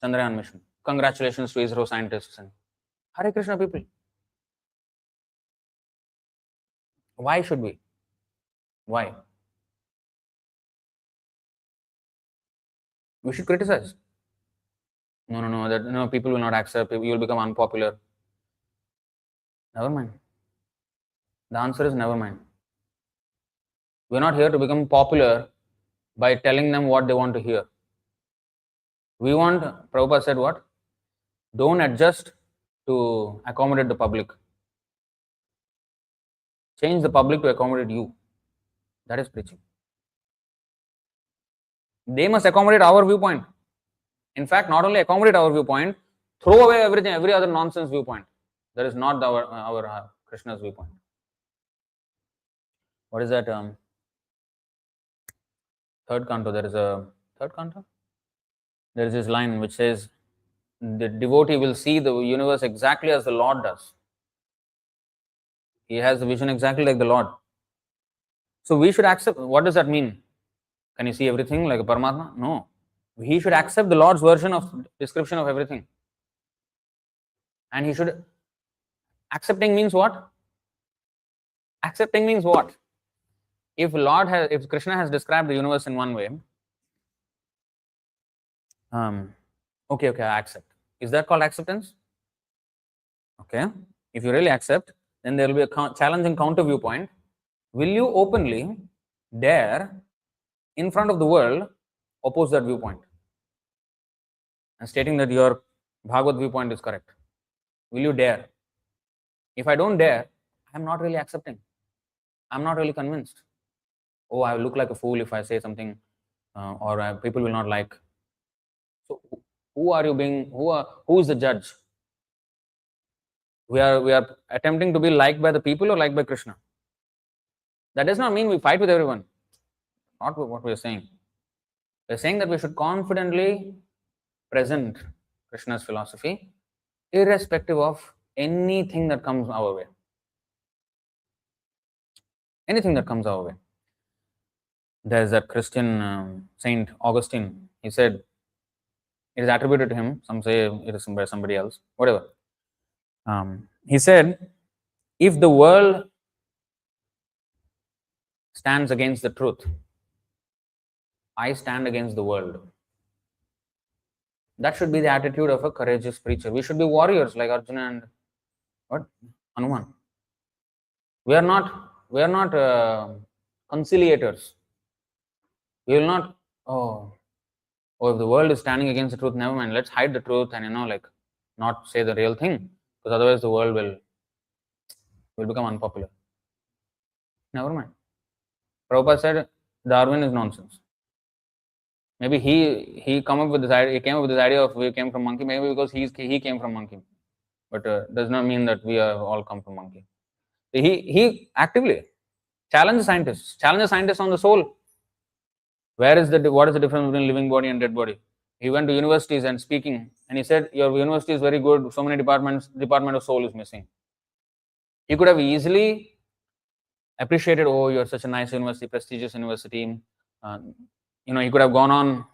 Chandrayaan mission. Congratulations to ISRO scientists and Hare Krishna people. Why should we? Why? We should criticize. No, that no, people will not accept, you will become unpopular. Never mind. The answer is never mind. We're not here to become popular by telling them what they want to hear. We want, Prabhupada said what? Don't adjust to accommodate the public. Change the public to accommodate you. That is preaching. They must accommodate our viewpoint. In fact, not only accommodate our viewpoint, throw away everything, every other nonsense viewpoint. That is not our Krishna's viewpoint. What is that? Third canto. There is a third canto. There is this line which says, the devotee will see the universe exactly as the Lord does. He has the vision exactly like the Lord. So we should accept. What does that mean? Can you see everything like a Paramatma? No. He should accept the Lord's version of description of everything. And he should. Accepting means what? Accepting means what? If Krishna has described the universe in one way, okay, I accept. Is that called acceptance? Okay. If you really accept, then there will be a challenging counter viewpoint. Will you openly dare, in front of the world, oppose that viewpoint and stating that your Bhagavad viewpoint is correct? Will you dare? If I don't dare, I'm not really accepting. I'm not really convinced. Oh, I look like a fool if I say something, or people will not like. So, who are you being? Who is the judge? We are attempting to be liked by the people or liked by Krishna. That does not mean we fight with everyone. Not what we are saying. We are saying that we should confidently present Krishna's philosophy, irrespective of anything that comes our way. Anything that comes our way. There is that Christian Saint Augustine. He said, it is attributed to him. Some say it is by somebody else. Whatever. He said, if the world stands against the truth, I stand against the world. That should be the attitude of a courageous preacher. We should be warriors like Arjuna and Hanuman. We are not conciliators. We will not, if the world is standing against the truth, never mind, let's hide the truth and not say the real thing, because otherwise the world will become unpopular. Never mind. Prabhupada said Darwin is nonsense. Maybe he came up with this idea of we came from monkey, maybe because he came from monkey. But does not mean that we are all come from monkey. He actively challenged scientists on the soul. What is the difference between living body and dead body? He went to universities and speaking, and he said, your university is very good, so many department of soul is missing. He could have easily appreciated, oh, you're such a nice university, prestigious university. He could have gone on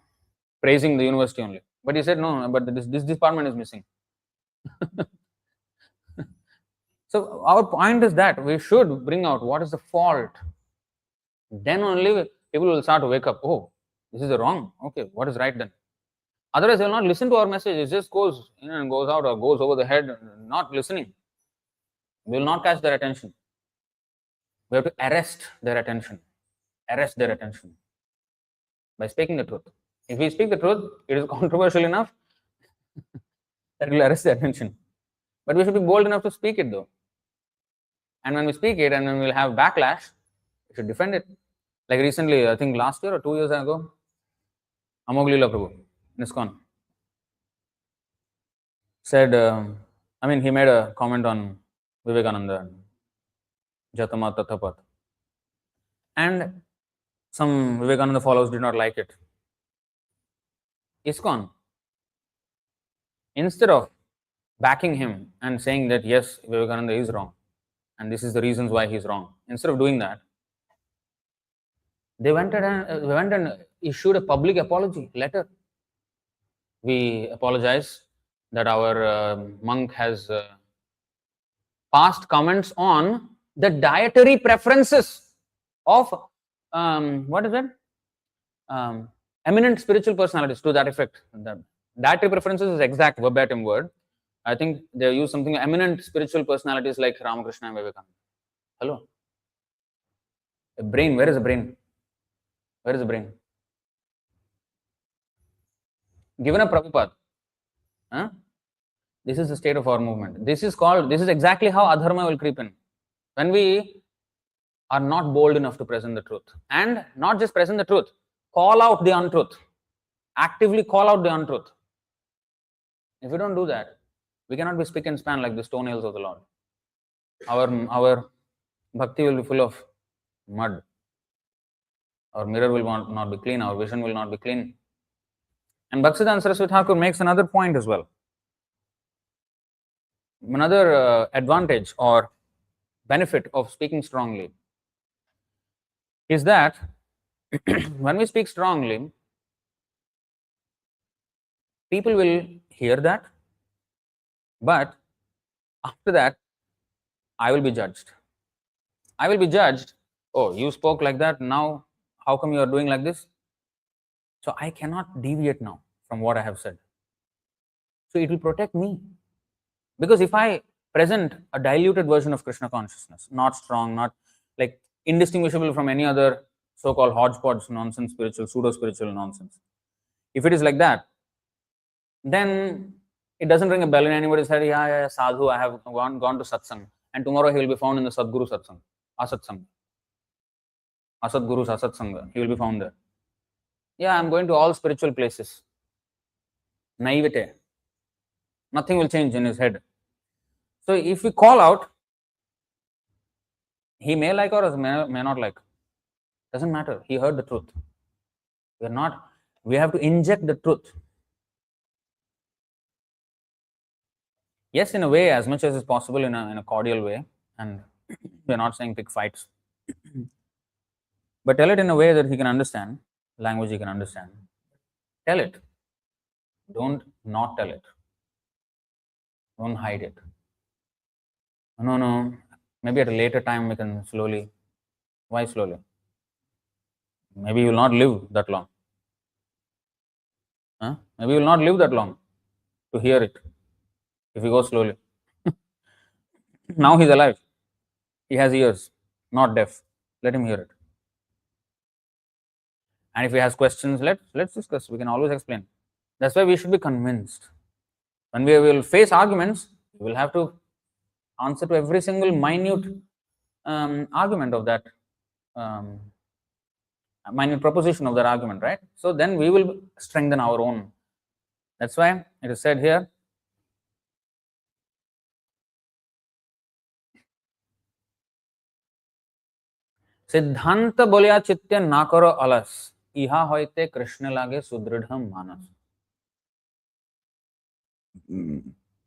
praising the university only. But he said, no, but this department is missing. So our point is that we should bring out what is the fault. Then only people will start to wake up. Oh, this is the wrong. Okay, what is right then? Otherwise, they will not listen to our message. It just goes in and goes out or goes over the head, not listening. We will not catch their attention. We have to arrest their attention. Arrest their attention by speaking the truth. If we speak the truth, it is controversial enough that will arrest their attention. But we should be bold enough to speak it though. And when we speak it and when we'll have backlash, we should defend it. Like recently, I think last year or 2 years ago, Amoglila Prabhu, ISKCON, said, he made a comment on Vivekananda, Jatama Tathapat. And some Vivekananda followers did not like it. ISKCON, instead of backing him and saying that yes, Vivekananda is wrong, and this is the reasons why he is wrong, instead of doing that, they went and issued a public apology letter. We apologize that our monk has passed comments on the dietary preferences of a eminent spiritual personalities to that effect. The dietary preferences is exact verbatim word. I think they use something eminent spiritual personalities like Ramakrishna and Vivekananda. Hello, a brain. Where is the brain? Where is the brain? Given a Prabhupada, huh? This is the state of our movement. This is exactly how adharma will creep in. When we are not bold enough to present the truth, and not just present the truth, call out the untruth, actively call out the untruth. If we don't do that, we cannot be spick and span like the toenails of the Lord. Our bhakti will be full of mud. Our mirror will not be clean. Our vision will not be clean. And Bhaktisiddhanta Saraswati Thakur makes another point as well. Another advantage or benefit of speaking strongly is that when we speak strongly, people will hear that, but after that, I will be judged. I will be judged. Oh, you spoke like that. Now, how come you are doing like this? So I cannot deviate now from what I have said. So it will protect me. Because if I present a diluted version of Krishna consciousness, not strong, not like indistinguishable from any other so-called hodgepodge nonsense, pseudo-spiritual nonsense. If it is like that, then it doesn't ring a bell in anybody's head. Yeah, sadhu, I have gone to satsang, and tomorrow he will be found in the Sadguru satsang, asatsang, asatguru's asatsanga. He will be found there. Yeah, I'm going to all spiritual places. Naivete. Nothing will change in his head. So if we call out, he may like or may not like. Doesn't matter. He heard the truth. We have to inject the truth. Yes, in a way, as much as is possible in a cordial way, and we're not saying pick fights. But tell it in a way that he can understand, language he can understand. Tell it. Don't not tell it. Don't hide it. No. Maybe at a later time we can slowly. Why slowly? Maybe you will not live that long. Huh? Maybe you will not live that long to hear it if you go slowly. Now he's alive. He has ears, not deaf. Let him hear it. And if he has questions, let's discuss. We can always explain. That's why we should be convinced. When we will face arguments, we will have to answer to every single minute argument of that, minute proposition of that argument, right? So then we will strengthen our own. That's why it is said here, सिद्धांत बोलिया चित्ते ना करो अलस, इहा होते कृष्ण लागे सुदृढ़ मानस.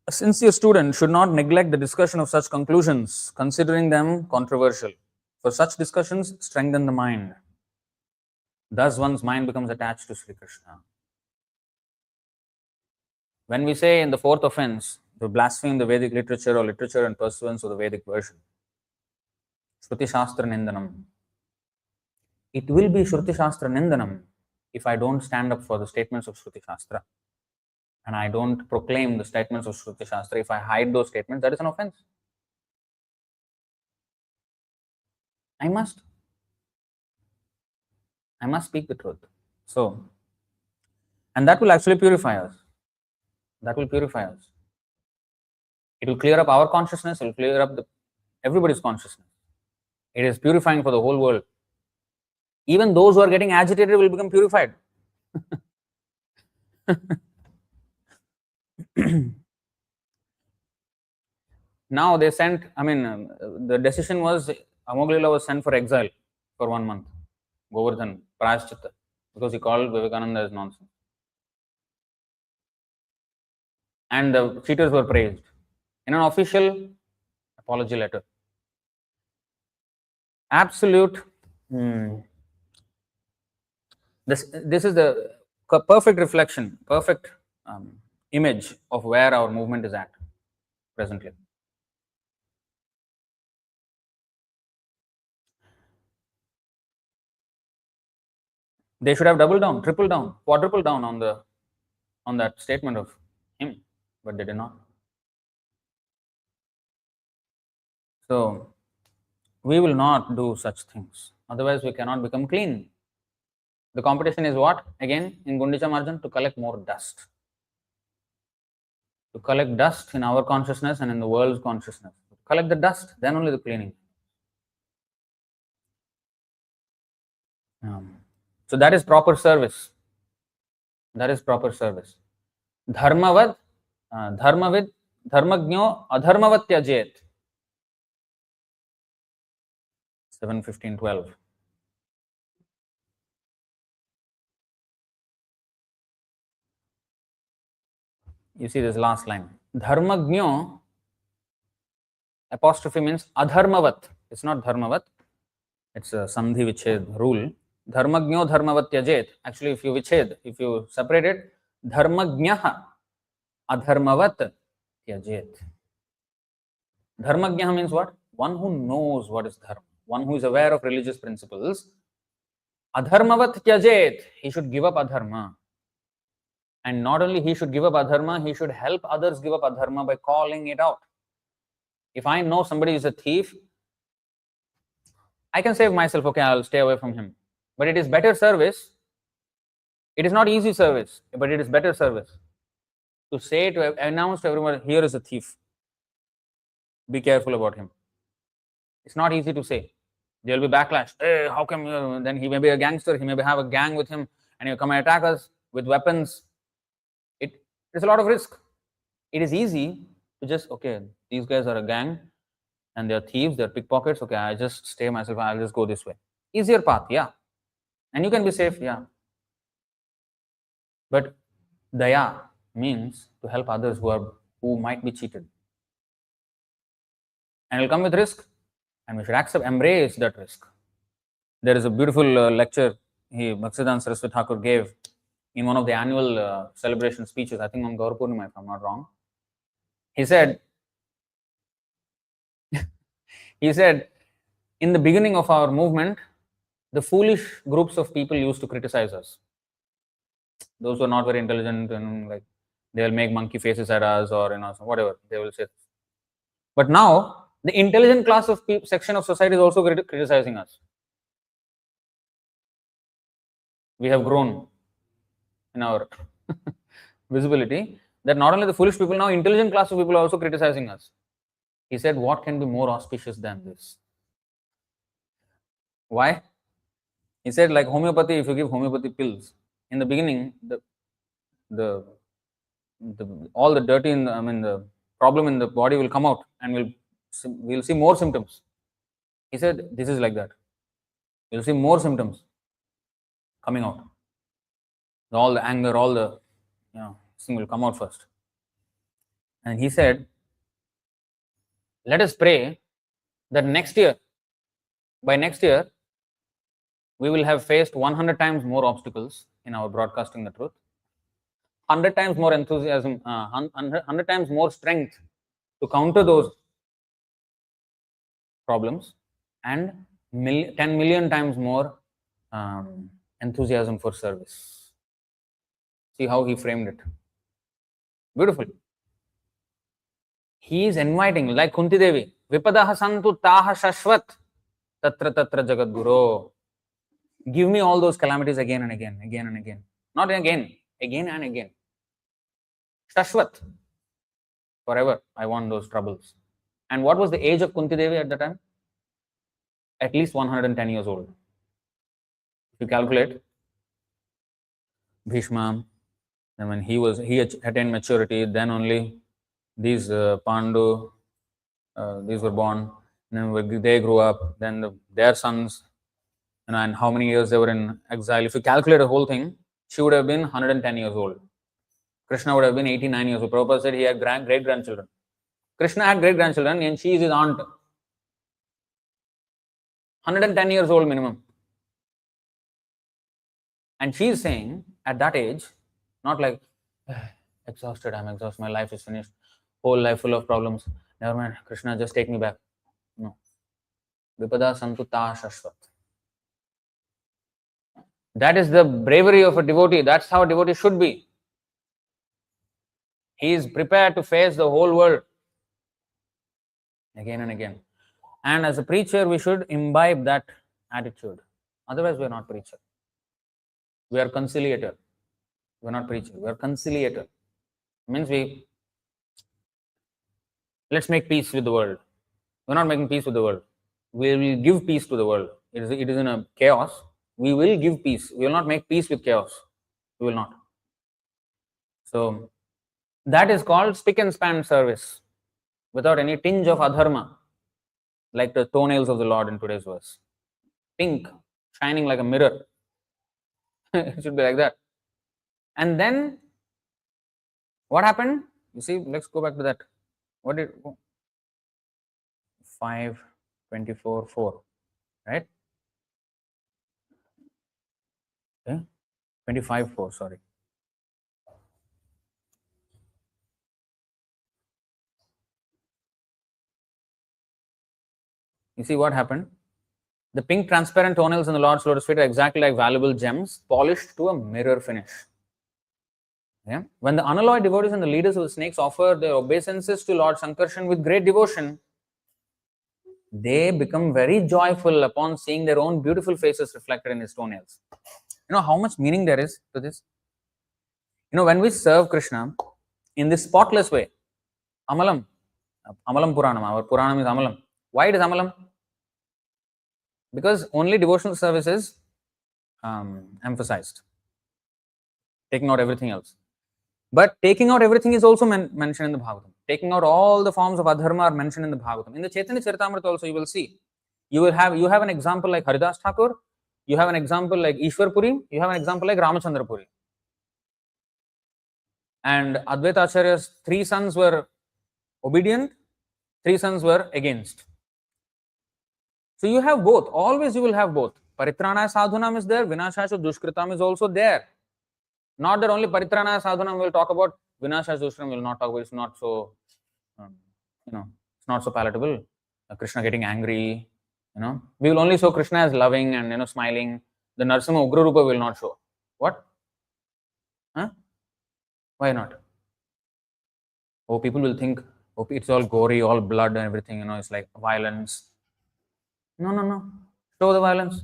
A sincere student should not neglect the discussion of such conclusions, considering them controversial. For such discussions strengthen the mind. Thus one's mind becomes attached to Sri Krishna. When we say in the fourth offense, to blaspheme the Vedic literature or literature in pursuance of the Vedic version, Shruti Shastra Nindanam, it will be Shruti Shastra Nindanam if I don't stand up for the statements of Shruti Shastra. And I don't proclaim the statements of Shruti Shastra. If I hide those statements, that is an offense. I must speak the truth. So, and that will actually purify us. That will purify us. It will clear up our consciousness. It will clear up everybody's consciousness. It is purifying for the whole world. Even those who are getting agitated will become purified. Now they sent, the decision was Amoglila was sent for exile for 1 month. Govardhan, Prayaschitta, because he called Vivekananda as nonsense. And the cheaters were praised in an official apology letter. Absolute. This is the perfect reflection, perfect image of where our movement is at presently. They should have doubled down, tripled down, quadrupled down on that statement of him, but they did not. So we will not do such things. Otherwise, we cannot become clean. The competition is what? Again, in Gundicha Marjan, to collect more dust. To collect dust in our consciousness and in the world's consciousness. Collect the dust, then only the cleaning. So that is proper service. That is proper service. Dharmavad, dharmavid, dharmagno, adharmavat tyajet. 7:15:12. You see this last line. Dharmagno, apostrophe means adharmavat. It's not dharmavat. It's a sandhi viched rule. Dharmagno dharmavat tyajet. Actually, if you viched, if you separate it, dharmagnaha adharmavat tyajet. Dharmagnaha means what? One who knows what is dharma. One who is aware of religious principles. Adharmavat tyajet. He should give up adharma. And not only he should give up adharma, he should help others give up adharma by calling it out. If I know somebody is a thief, I can save myself, okay, I'll stay away from him. But it is better service. It is not easy service, but it is better service. To say, to announce to everyone, here is a thief. Be careful about him. It's not easy to say. There will be backlash. Hey, how come you? Then he may be a gangster, he may have a gang with him, and he'll come and attack us with weapons. There's a lot of risk. It is easy to just, okay, these guys are a gang and they're thieves, they're pickpockets. Okay, I just stay myself, I'll just go this way. Easier path, yeah. And you can be safe, yeah. But daya means to help others who might be cheated. And it'll come with risk. And we should embrace that risk. There is a beautiful lecture Bhaktisiddhanta Saraswati Thakur gave in one of the annual celebration speeches, I think on Gaur Purnima, if I'm not wrong. He said, in the beginning of our movement, the foolish groups of people used to criticize us. Those who are not very intelligent, and like they will make monkey faces at us, or whatever they will say. But now the intelligent class of section of society is also criticizing us. We have grown in our visibility that not only the foolish people, now intelligent class of people are also criticizing us. He said, what can be more auspicious than this? Why? He said, like homeopathy, if you give homeopathy pills, in the beginning, all the dirty, the problem in the body will come out and we'll see more symptoms. He said, this is like that. You'll see more symptoms coming out. All the anger, all the thing will come out first. And he said, let us pray that by next year, we will have faced 100 times more obstacles in our broadcasting the truth, 100 times more enthusiasm, 100 times more strength to counter those problems, and 10 million times more enthusiasm for service. See how he framed it. Beautiful. He is inviting, like Kunti Devi, Vipadaha santu taha shashvat tatra tatra jagadguru. Give me all those calamities again and again, again and again. Not again and again. Shashvat. Forever, I want those troubles. And what was the age of Kunti Devi at the time? At least 110 years old. If you calculate, Bhishma, and when he attained maturity, then only these Pandu, these were born. And then they grew up. Then their sons, and how many years they were in exile. If you calculate the whole thing, she would have been 110 years old. Krishna would have been 89 years old. Prabhupada said he had great-grandchildren. Krishna had great-grandchildren and she is his aunt. 110 years old minimum. And she is saying, at that age, not like, exhausted, I'm exhausted, my life is finished, whole life full of problems. Never mind, Krishna, just take me back. No. Vipada santu ta shashvat. That is the bravery of a devotee. That's how a devotee should be. He is prepared to face the whole world again and again. And as a preacher, we should imbibe that attitude. Otherwise, we are not preacher. We are conciliator. We are not preacher. We are conciliator. Means let's make peace with the world. We're not making peace with the world. We will give peace to the world. It is in a chaos. We will give peace. We will not make peace with chaos. We will not. So that is called spick and span service, without any tinge of adharma, like the toenails of the Lord in today's verse. Pink, shining like a mirror. It should be like that. And then what happened? You see, let's go back to that. What did 5:24:4, right? Okay. 25:4, sorry. You see what happened? The pink transparent toenails in the Lord's lotus feet are exactly like valuable gems, polished to a mirror finish. Yeah? When the unalloyed devotees and the leaders of the snakes offer their obeisances to Lord Sankarshan with great devotion, they become very joyful upon seeing their own beautiful faces reflected in his toenails. You know how much meaning there is to this? You know, when we serve Krishna in this spotless way, Amalam Puranam, our Puranam is Amalam. Why it is Amalam? Because only devotional service is emphasized, taking out everything else. But taking out everything is also mentioned in the Bhagavatam. Taking out all the forms of adharma are mentioned in the Bhagavatam. In the Chaitanya Charitamrita also you will see. You have an example like Haridas Thakur, you have an example like Ishwar Puri, you have an example like Ramachandra Puri. And Advaita Acharya's 3 sons were obedient, 3 sons were against. So you have both. Always you will have both. Paritranaya sadhunam is there, vinashasya dushkritam is also there. Not that only paritranaya sadhunam will talk about, vinashasya dushkritam will not talk about. It's not so, it's not so palatable. Krishna getting angry, we will only show Krishna as loving and smiling. The Narasimha Ugra Rupa will not show. What? Huh? Why not? Oh, people will think, oh, it's all gory, all blood and everything, it's like violence. No. Show the violence.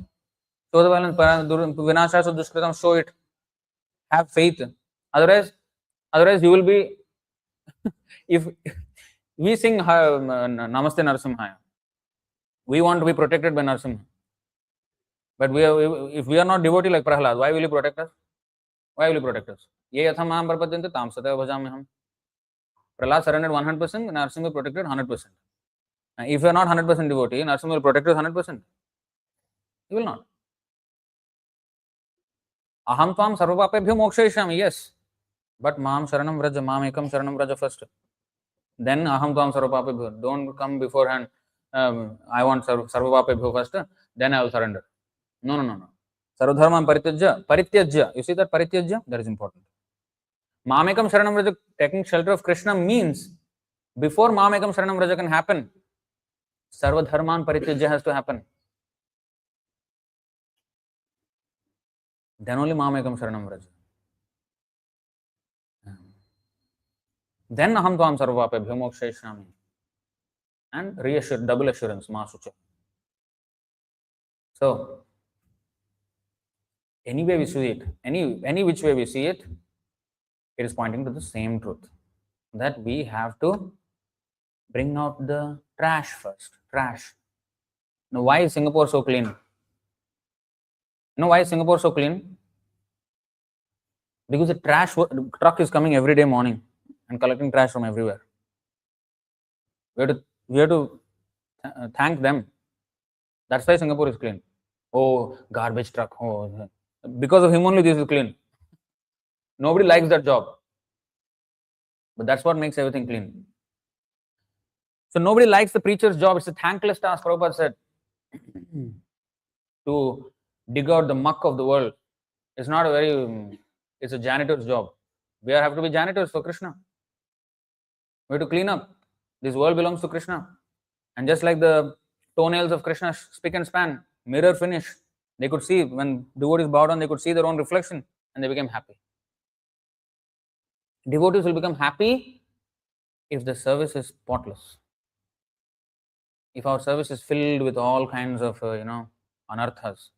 Show the violence. Vinashasya dushkritam, show it. Have faith. Otherwise you will be, if we sing Namaste Narasimhaya, we want to be protected by Narasimha. But if we are not devotee like Prahlad, why will you protect us? Why will you protect us? Ye yatham aham prapadyante tam sateva bhajamyaham. Prahlad surrendered 100%, Narasimha protected 100%. If you are not 100% devotee, Narasimha will protect us 100%. He will not. Aham tvam sarvapapebhyo mokshayishyami, yes. But maam sharanam vraja, maam ekam sharanam vraja first. Then aham tvam sarvapapebhyo. Don't come beforehand. I want sarvapapebhyo first, then I will surrender. No. Sarvadharmam parityajya. You see that parityajya? That is important. Mamekam Sharanam Vraja, taking shelter of Krishna means before Mamekam Sharanam Vraja can happen, Sarvadharman parityajya has to happen. Then only Mamekam Sharanam Vraja. Then Aham Tvam Sarvapebhyo Mokshayishyami. And reassure, double assurance, Ma Sucha. So, any way we see it, any which way we see it, it is pointing to the same truth, that we have to bring out the trash first. Trash. Now, why is Singapore so clean? Why is Singapore so clean? Because the trash truck is coming every day morning and collecting trash from everywhere. We have to thank them. That's why Singapore is clean. Oh, garbage truck. Oh, because of him only this is clean. Nobody likes that job. But that's what makes everything clean. So nobody likes the preacher's job. It's a thankless task, Prabhupada said. To dig out the muck of the world. It's not it's a janitor's job. We have to be janitors for Krishna. We have to clean up. This world belongs to Krishna. And just like the toenails of Krishna, spick and span, mirror finish. They could see, when devotees bowed down, they could see their own reflection and they became happy. Devotees will become happy if the service is spotless. If our service is filled with all kinds of, anarthas,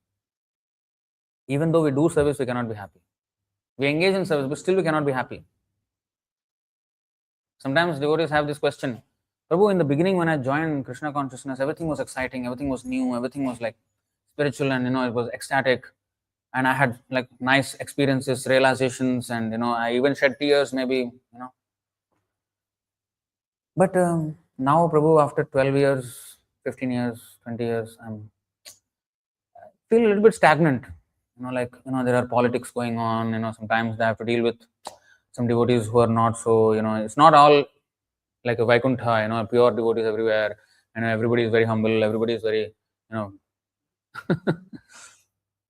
even though we do service, we cannot be happy. We engage in service, but still we cannot be happy. Sometimes devotees have this question, Prabhu, in the beginning when I joined Krishna consciousness, everything was exciting, everything was new, everything was like spiritual, and it was ecstatic. And I had like nice experiences, realizations, and I even shed tears, maybe. But now, Prabhu, after 12 years, 15 years, 20 years, I feel a little bit stagnant. There are politics going on. Sometimes I have to deal with some devotees who are not so. It's not all like a Vaikuntha. Pure devotees everywhere. Everybody is very humble. Everybody is very.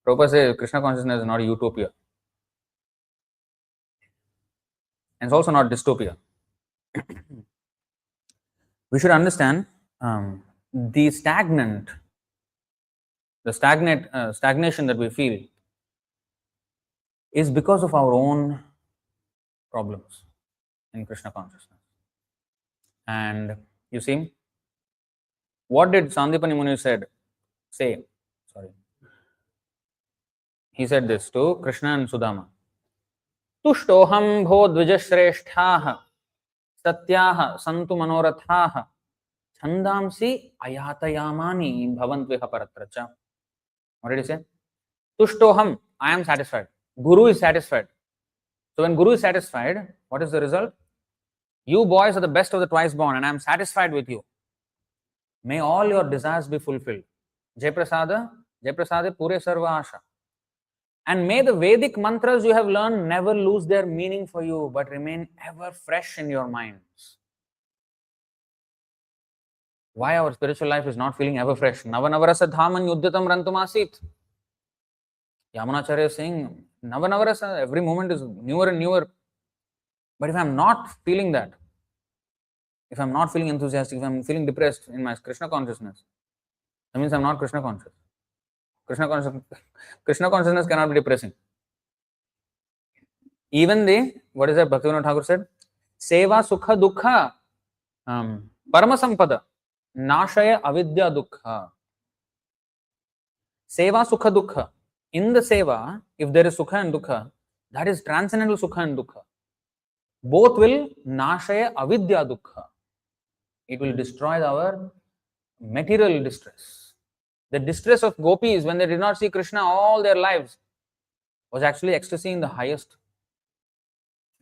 Prabhupada says Krishna consciousness is not a utopia, and it's also not dystopia. We should understand the stagnation that we feel is because of our own problems in Krishna consciousness. And you see, what did Sandipani Muni say? He said this to Krishna and Sudama. Tushtoham bho dvijashreshthah satyah santu manorathah chandamsi ayatayamani bhavantviha paratracha. What did he say? Tushtoham, I am satisfied. Guru is satisfied. So when Guru is satisfied, what is the result? You boys are the best of the twice born, and I am satisfied with you. May all your desires be fulfilled. Jai Prasada Pure Sarva Asha. And may the Vedic mantras you have learned never lose their meaning for you, but remain ever fresh in your minds. Why our spiritual life is not feeling ever fresh? Navanavarasa dhaman yuddhatam rantumasit. Yamunacharya is saying, Navanavarasa, every moment is newer and newer. But if I am not feeling that, if I am not feeling enthusiastic, if I am feeling depressed in my Krishna consciousness, that means I am not Krishna conscious. Krishna consciousness cannot be depressing. Even what is that Bhaktivinoda Thakur said? Seva sukha dukkha parama sampada nashaya avidya dukkha. Seva sukha dukkha. In the seva, if there is sukha and dukkha, that is transcendental sukha and dukkha. Both will nashaya avidya dukkha. It will destroy our material distress. The distress of gopis when they did not see Krishna all their lives was actually ecstasy in the highest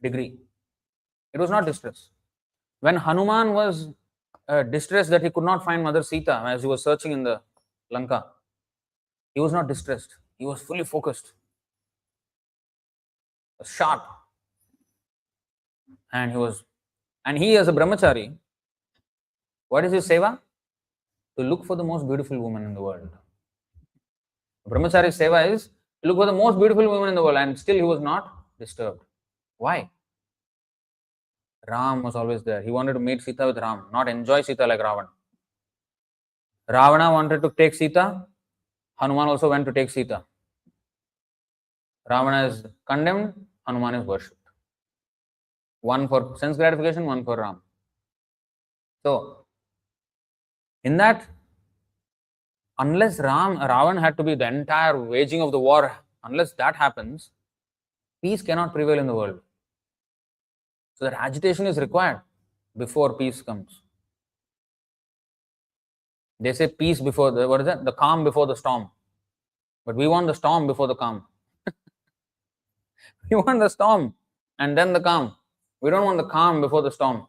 degree. It was not distress. When Hanuman was distressed that he could not find Mother Sita as he was searching in the Lanka, he was not distressed. He was fully focused, sharp. And he as a brahmachari, what is his seva? To look for the most beautiful woman in the world. Brahmachari seva is to look for the most beautiful woman in the world, and still he was not disturbed. Why? Ram was always there. He wanted to meet Sita with Ram, not enjoy Sita like Ravana. Ravana wanted to take Sita. Hanuman also went to take Sita. Ravana is condemned. Hanuman is worshipped. One for sense gratification, one for Ram. So, in that, unless Ravana had to be the entire waging of the war, unless that happens, peace cannot prevail in the world. So that agitation is required before peace comes. They say peace before the calm before the storm. But we want the storm before the calm. We want the storm and then the calm. We don't want the calm before the storm.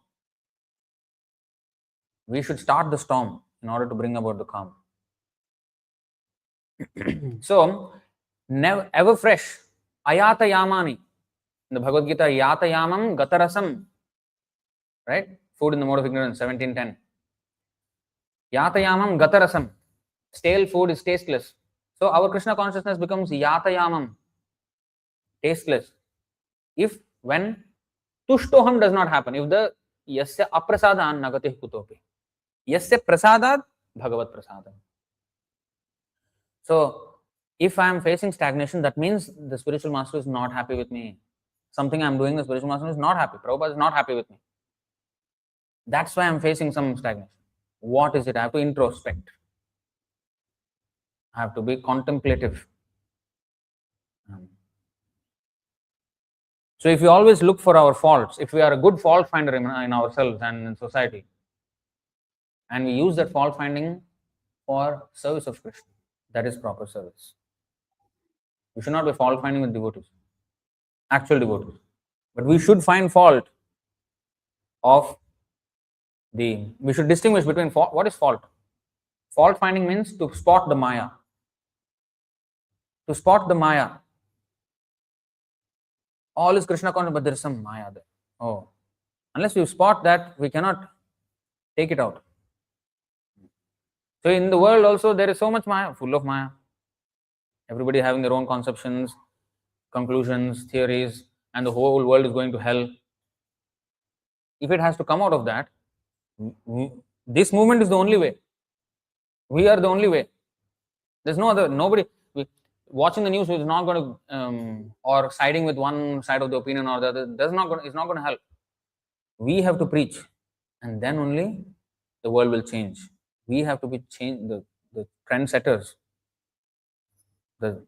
We should start the storm in order to bring about the calm. So, ever fresh, ayata yamani. In the Bhagavad Gita, yata yamam gatarasam. Right? Food in the mode of ignorance, 1710. Yata yamam gatarasam. Stale food is tasteless. So, our Krishna consciousness becomes yata yamam. Tasteless. When tushtoham does not happen, if the yasya aprasadan nagatih kutopi. Yasya prasadat bhagavat prasadam. So, If I am facing stagnation, that means the spiritual master is not happy with me. Something I am doing, the spiritual master is not happy. Prabhupada is not happy with me. That's why I am facing some stagnation. What is it? I have to introspect. I have to be contemplative. So if we always look for our faults, if we are a good fault finder in ourselves and in society, and we use that fault finding for service of Krishna, that is proper service. We should not be fault finding with devotees, actual devotees. But we should find fault of we should distinguish between fault. What is fault? Fault finding means to spot the Maya. To spot the Maya. All is Krishna conscious, but there is some Maya there. Oh, unless you spot that, we cannot take it out. So in the world also there is so much Maya, full of Maya. Everybody having their own conceptions, conclusions, theories, and the whole world is going to hell. If it has to come out of that, this movement is the only way. We are the only way. There's no other. Nobody watching the news is not going to, or siding with one side of the opinion or the other. It's not going to help. We have to preach, and then only the world will change. We have to be the trendsetters, the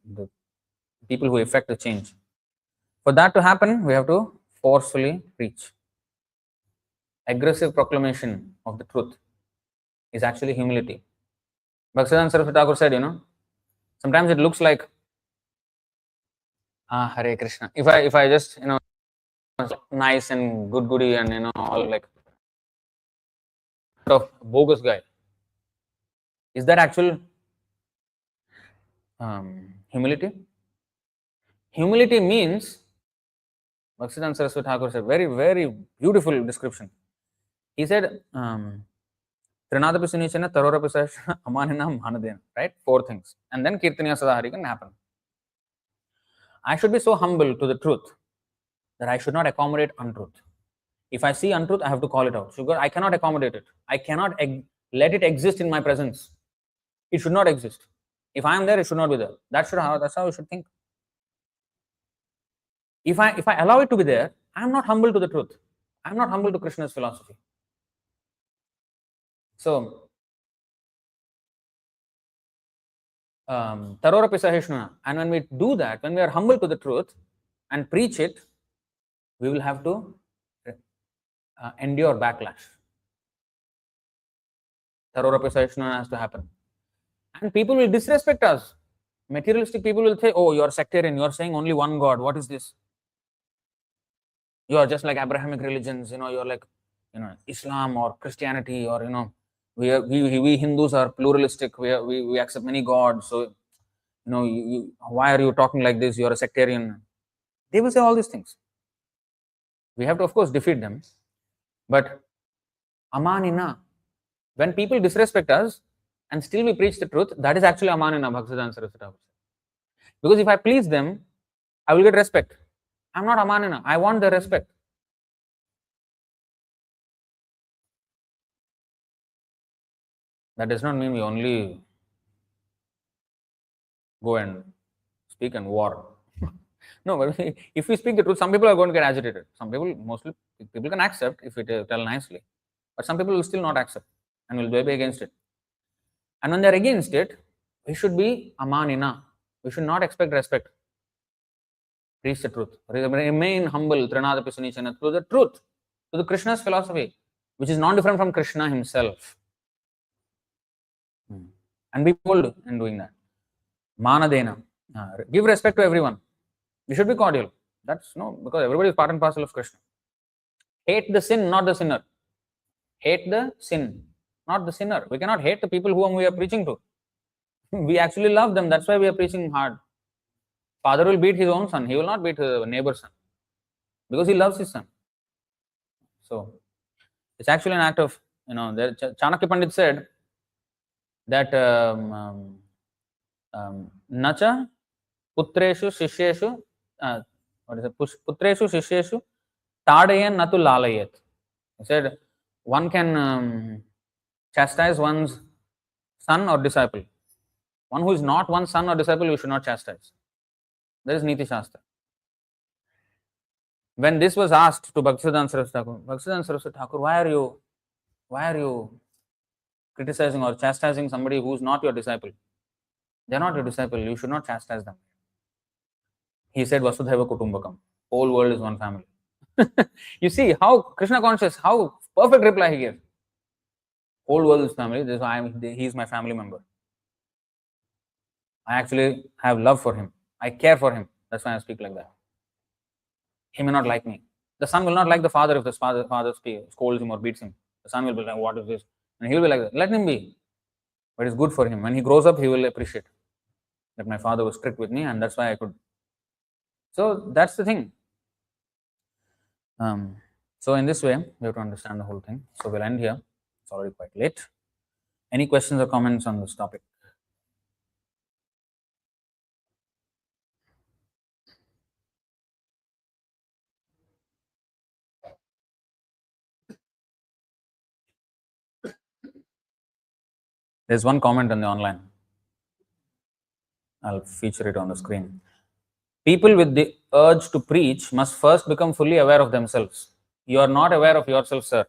people who effect the change. For that to happen, we have to forcefully preach. Aggressive proclamation of the truth is actually humility. Bhaktivedanta Saraswati Thakur said, sometimes it looks like Hare Krishna. If I just nice and goody and all like of bogus guy, is that actual humility? Humility means, Bhaktivedanta Saraswati Thakur said, very, very beautiful description. He said, Trinadapi Sunichana, Tarorapi Sahasrana, Amanina, Manadena, right? 4 things. And then Kirtaniya Sadahari can happen. I should be so humble to the truth that I should not accommodate untruth. If I see untruth, I have to call it out. I cannot accommodate it. I cannot let it exist in my presence. It should not exist. If I am there, it should not be there. That's how you should think. If I allow it to be there, I am not humble to the truth. I am not humble to Krishna's philosophy. So, Tarorapi Sahishnuna. And when we do that, when we are humble to the truth and preach it, we will have to endure backlash. Tarorapi Sahishnuna has to happen. And people will disrespect us. Materialistic people will say, oh, you are sectarian, you are saying only one God. What is this? You are just like Abrahamic religions, you are like, Islam or Christianity or, we Hindus are pluralistic. We accept many gods. So, why are you talking like this? You are a sectarian. They will say all these things. We have to, of course, defeat them. But amanina, when people disrespect us and still we preach the truth, that is actually amanina, Bhaktivedanta Saraswati Thakur. Because if I please them, I will get respect. I'm not amanina. I want their respect. That does not mean we only go and speak and war. No, but if we speak the truth, some people are going to get agitated. Some people, mostly people can accept if we tell nicely. But some people will still not accept and will be against it. And when they're against it, we should be amanina. We should not expect respect. Preach the truth. Remain humble, Trinadapi Sunichana, to the truth, to the Krishna's philosophy, which is not different from Krishna himself. And be bold in doing that. Manadena. Give respect to everyone. We should be cordial. That's because everybody is part and parcel of Krishna. Hate the sin, not the sinner. Hate the sin, not the sinner. We cannot hate the people whom we are preaching to. We actually love them. That's why we are preaching hard. Father will beat his own son. He will not beat his neighbor's son because he loves his son. So it's actually an act of, Chanakya Pandit said that nacha putreshu shishyeshu, putreshu shishyeshu tadayan natu lalayet. He said one can chastise one's son or disciple, One who is not one's son or disciple, you should not chastise. That is Niti Shastra. When this was asked to Bhaktisiddhanta Saraswati Thakur, why are you criticizing or chastising somebody who is not your disciple? They are not your disciple. You should not chastise them. He said, Vasudhaiva Kutumbakam. Whole world is one family. You see how Krishna conscious, how perfect reply he gave. Whole world is family. This is why he is my family member. I actually have love for him. I care for him. That's why I speak like that. He may not like me. The son will not like the father if the father scolds him or beats him. The son will be like, what is this? And he will be like that. Let him be. But it's good for him. When he grows up, he will appreciate that my father was strict with me and that's why I could. So that's the thing. So in this way, we have to understand the whole thing. So we'll end here. It's already quite late. Any questions or comments on this topic? There's one comment on the online. I'll feature it on the screen. People with the urge to preach must first become fully aware of themselves. You are not aware of yourself, sir.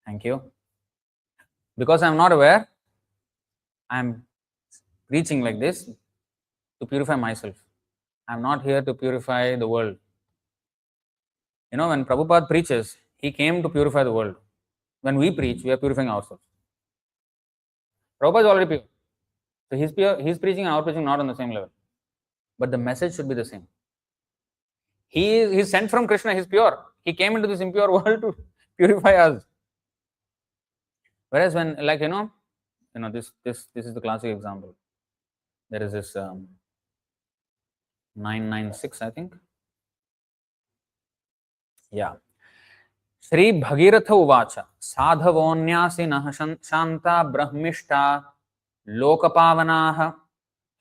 Thank you. Because I'm not aware, I'm preaching like this to purify myself. I'm not here to purify the world. You know, when Prabhupada preaches, he came to purify the world. When we preach, we are purifying ourselves. Prabhupada is already pure. So he's pure, he's preaching and our preaching not on the same level. But the message should be the same. He's sent from Krishna, he's pure. He came into this impure world to purify us. Whereas when, like, this is the classic example. There is this 996, I think. Yeah. Shri Bhagiratha Uvacha Sadhavonyasinaha Shanta Brahmishta Lokapavanaha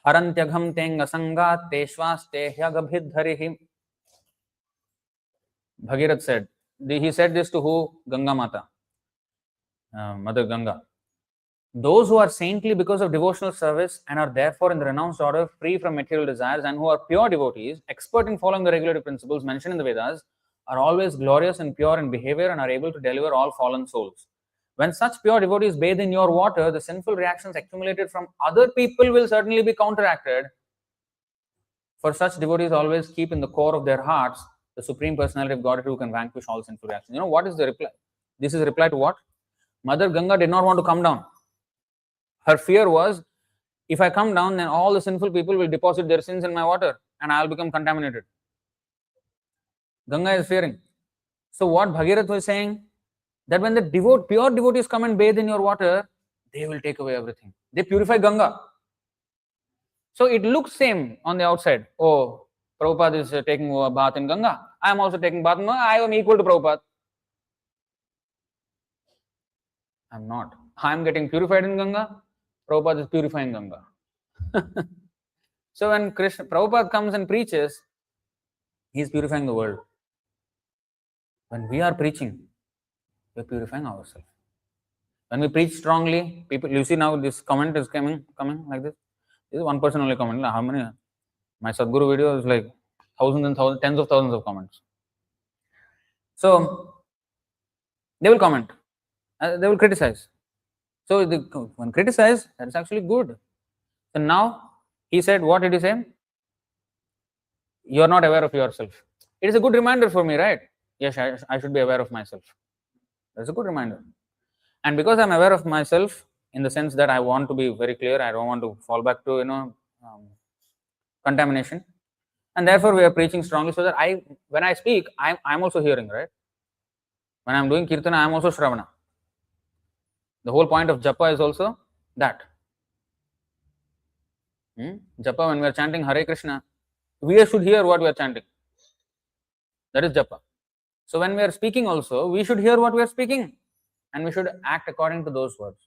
Harantyagam Tenga Sanga Teshvaste Hyagabhidharihi. Bhagirath said, he said this to who? Ganga Mata, Mother Ganga. Those who are saintly because of devotional service and are therefore in the renounced order, free from material desires, and who are pure devotees, expert in following the regulative principles mentioned in the Vedas, are always glorious and pure in behavior and are able to deliver all fallen souls. When such pure devotees bathe in your water, the sinful reactions accumulated from other people will certainly be counteracted. For such devotees always keep in the core of their hearts the Supreme Personality of Godhead who can vanquish all sinful reactions. You know what is the reply? This is a reply to what? Mother Ganga did not want to come down. Her fear was, if I come down, then all the sinful people will deposit their sins in my water and I'll become contaminated. Ganga is fearing. So what Bhagirath was saying, that when the pure devotees come and bathe in your water, they will take away everything. They purify Ganga. So it looks same on the outside. Oh, Prabhupada is taking a bath in Ganga. I am also taking bath in Ganga. I am equal to Prabhupada. I am not. I am getting purified in Ganga. Prabhupada is purifying Ganga. So when Prabhupada comes and preaches, he is purifying the world. When we are preaching, we are purifying ourselves. When we preach strongly, people, you see now this comment is coming like this. This is one person only comment. How many? My Sadhguru video is like thousands and thousands, tens of thousands of comments. So they will comment, they will criticize. So when criticize, that is actually good. So now he said, what did he say? You are not aware of yourself. It is a good reminder for me, right? Yes, I should be aware of myself. That's a good reminder. And because I'm aware of myself, in the sense that I want to be very clear, I don't want to fall back to contamination, and therefore we are preaching strongly so that when I speak, I'm also hearing, right? When I'm doing kirtana, I'm also shravana. The whole point of japa is also that. Japa, when we are chanting Hare Krishna, we should hear what we are chanting. That is japa. So when we are speaking also, we should hear what we are speaking and we should act according to those words.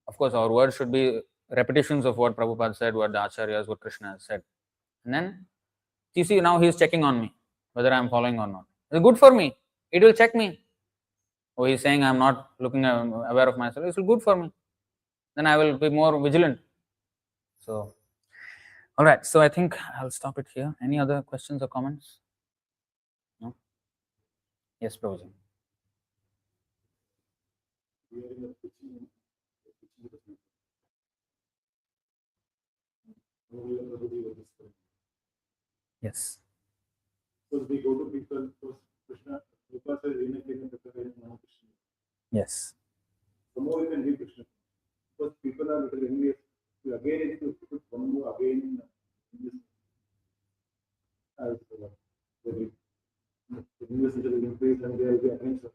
Of course, our words should be repetitions of what Prabhupada said, what the Acharyas, what Krishna has said. And then, you see, now he is checking on me, whether I am following or not. It's good for me. It will check me. oh, he's saying I'm not looking aware of myself, it's good for me. Then I will be more vigilant. So, all right. So I think I'll stop it here. Any other questions or comments? No? Yes, Prabhuji. Yes.
So we go to people, Krishna, because
Yes.
the more you can give Krishna, because people are little envious. Again, if you put one more again in this, as the university will increase and there will be against.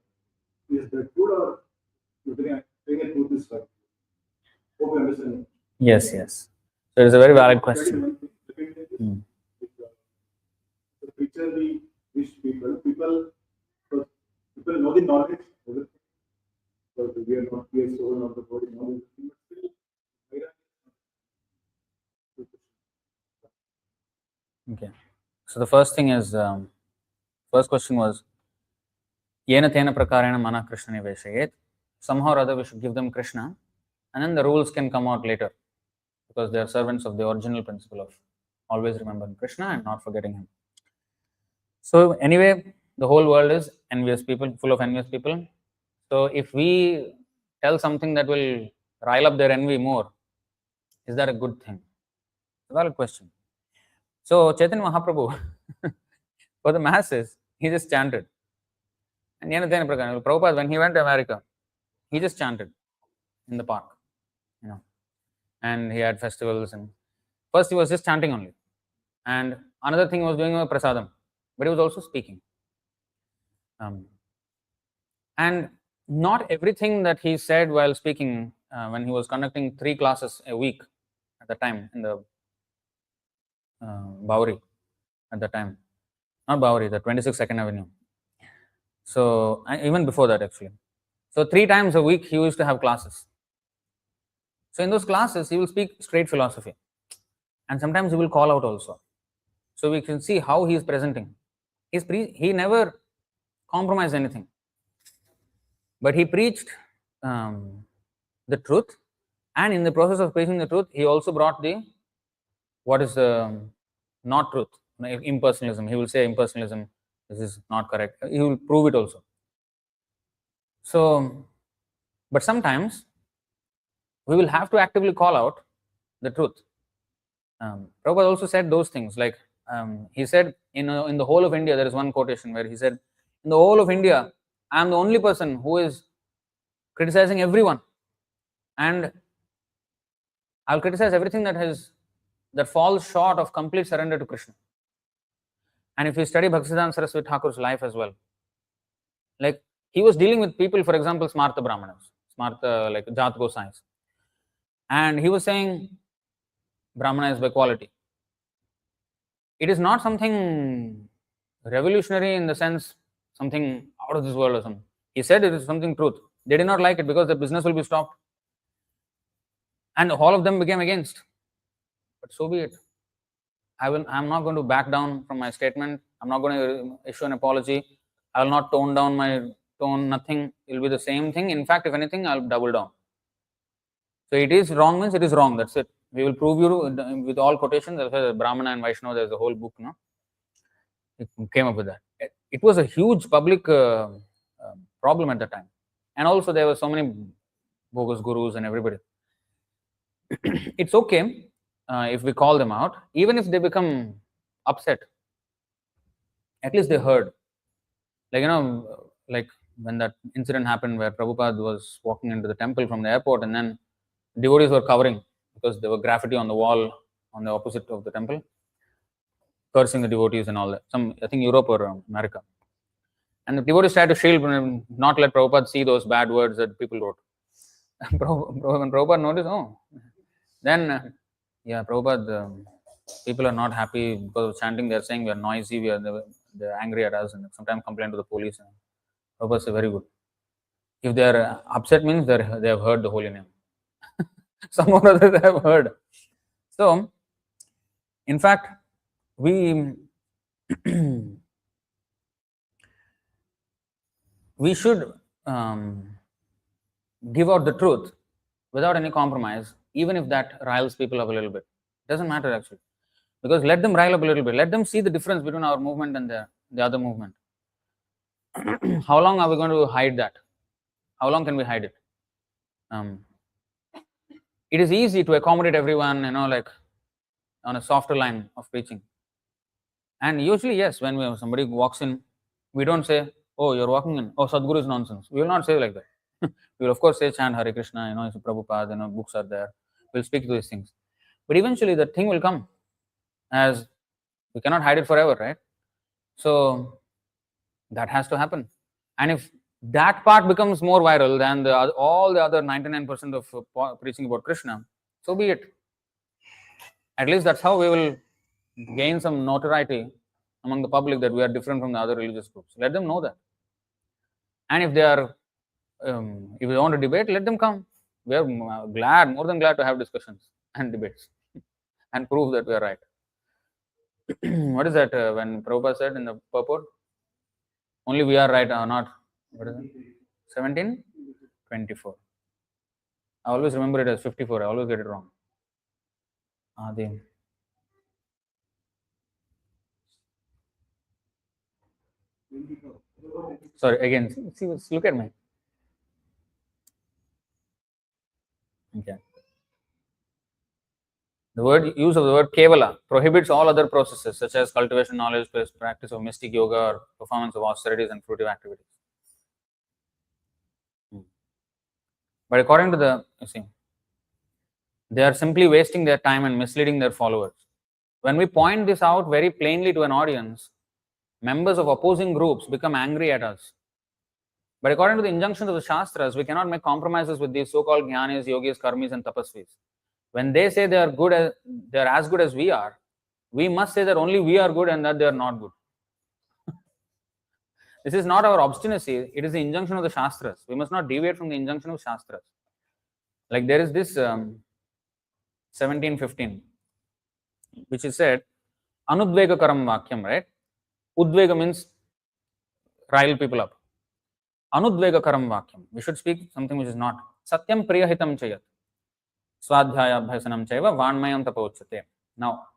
Is that good or you think it good this right? Hope you understand.
Yes, yes. So it's a very valid question. Hmm.
The picture we wish people know the knowledge. So we are not here, so not the body knowledge.
Okay. So the first thing is, first question was, Yena tena prakarena mana Krishna niveshayet. Somehow or other we should give them Krishna, and then the rules can come out later, because they are servants of the original principle of always remembering Krishna and not forgetting him. So anyway, the whole world is envious people, full of envious people. So if we tell something that will rile up their envy more, is that a good thing? It's a valid question. So Chaitanya Mahaprabhu, for the masses, he just chanted. And Prabhupada, when he went to America, he just chanted in the park, and he had festivals. And first he was just chanting only, and another thing he was doing was prasadam, but he was also speaking. And not everything that he said while speaking, when he was conducting 3 classes a week at the time in the Bowery, at the time, not Bowery, the 26th 2nd Avenue. So even before that, actually. So 3 times a week he used to have classes. So in those classes, he will speak straight philosophy, and sometimes he will call out also. So we can see how he is presenting. He never compromised anything, but he preached the truth, and in the process of preaching the truth, he also brought the what is not truth, impersonalism. He will say impersonalism, this is not correct. He will prove it also. So, but sometimes we will have to actively call out the truth. Prabhupada also said those things, like he said in the whole of India, there is one quotation where he said, in the whole of India, I am the only person who is criticizing everyone, and I'll criticize everything that falls short of complete surrender to Krishna. And if you study Bhaktisiddhanta Saraswati Thakur's life as well, like he was dealing with people, for example, Smarta Brahmanas, Smarta, like Jat Gosais, and he was saying Brahmana is by quality. It is not something revolutionary in the sense something out of this world or something. He said it is something truth. They did not like it because the business will be stopped, and all of them became against. But so be it. I'm not going to back down from my statement. I'm not going to issue an apology. I will not tone down my tone. Nothing. It will be the same thing. In fact, if anything, I'll double down. So it is wrong means it is wrong. That's it. We will prove you with all quotations. Brahmana and Vaishnava, there's a whole book, no? It came up with that. It was a huge public problem at the time. And also there were so many bogus gurus and everybody. It's okay if we call them out, even if they become upset. At least they heard. Like, like when that incident happened where Prabhupada was walking into the temple from the airport, and then devotees were covering because there were graffiti on the wall on the opposite of the temple, cursing the devotees and all that. I think Europe or America. And the devotees tried to shield and not let Prabhupada see those bad words that people wrote. When Prabhupada noticed, then Prabhupada, people are not happy because of chanting. They're saying we are noisy, they're angry at us, and sometimes complain to the police. And Prabhupada said, very good. If they are upset, means they have heard the holy name. Some or other they have heard. So, in fact, we we should give out the truth without any compromise, even if that riles people up a little bit. Doesn't matter actually, because let them rile up a little bit. Let them see the difference between our movement and the other movement. How long are we going to hide that? How long can we hide it? It is easy to accommodate everyone, like on a softer line of preaching. And usually, yes, when somebody walks in, we don't say, "Oh, you're walking in. Oh, Sadhguru is nonsense." We will not say like that. We will of course say, "Chant Hare Krishna." It's Prabhupada. Books are there. We'll speak to these things. But eventually, the thing will come, as we cannot hide it forever, right? So that has to happen. And if that part becomes more viral than all the other 99% of preaching about Krishna, so be it. At least that's how we will gain some notoriety among the public, that we are different from the other religious groups. Let them know that. And if they are, if they want to debate, let them come. We are more than glad to have discussions and debates and prove that we are right. What is that when Prabhupada said in the purport? Only we are right, or not? What is it? 1724. I always remember it as 54. I always get it wrong. Sorry, again, see, look at me. Okay. The use of the word kevala prohibits all other processes such as cultivation, knowledge, practice of mystic yoga, or performance of austerities and fruitive activities. But according to they are simply wasting their time and misleading their followers. When we point this out very plainly to an audience, members of opposing groups become angry at us. But according to the injunctions of the Shastras, we cannot make compromises with these so-called jnanis, yogis, karmis, and tapasvis. When they say they are as good as we are, we must say that only we are good and that they are not good. This is not our obstinacy, it is the injunction of the Shastras. We must not deviate from the injunction of Shastras. Like there is this 1715, which is said, Anudvega karam vakyam, right? Udvega means rile people up. Anudvega karam vakyam. We should speak something which is not. Satyam priyahitam chayat. Swadhyaya abhyasanam chaiva vanmayam tapochyate. Now,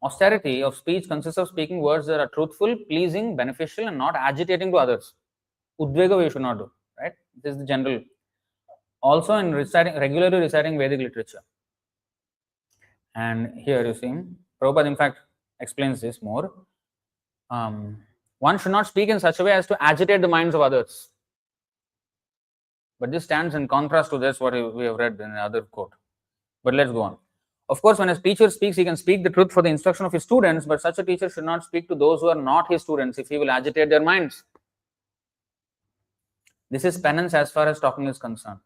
austerity of speech consists of speaking words that are truthful, pleasing, beneficial, and not agitating to others. Udvega we should not do, right? This is the general. Also in regularly reciting Vedic literature. And here you see, Prabhupada in fact explains this more. One should not speak in such a way as to agitate the minds of others. But this stands in contrast to this, what we have read in another quote. But let's go on. Of course, when a teacher speaks, he can speak the truth for the instruction of his students, but such a teacher should not speak to those who are not his students if he will agitate their minds. This is penance as far as talking is concerned.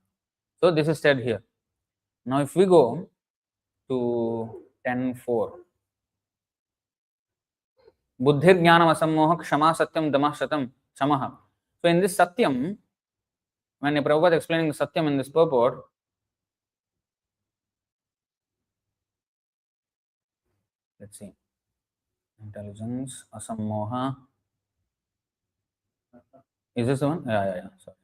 So this is said here. Now if we go to 10.4. Buddhir jnanam asammoha kshama satyam damah shatam chamaha. So in this satyam, when a Prabhupada explaining the satyam in this purport, let's see, intelligence, asammoha. Is this the one? Yeah. Sorry.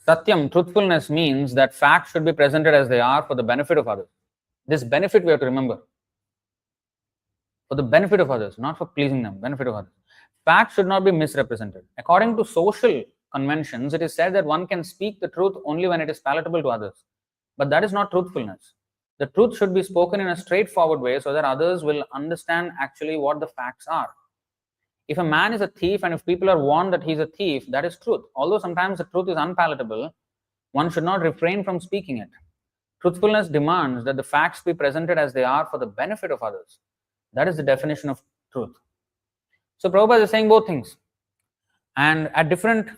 Satyam, truthfulness, means that facts should be presented as they are for the benefit of others. This benefit we have to remember. For the benefit of others, not for pleasing them, benefit of others. Facts should not be misrepresented. According to social conventions, it is said that one can speak the truth only when it is palatable to others. But that is not truthfulness. The truth should be spoken in a straightforward way so that others will understand actually what the facts are. If a man is a thief and if people are warned that he is a thief, that is truth. Although sometimes the truth is unpalatable, one should not refrain from speaking it. Truthfulness demands that the facts be presented as they are for the benefit of others. That is the definition of truth. So Prabhupada is saying both things. And in different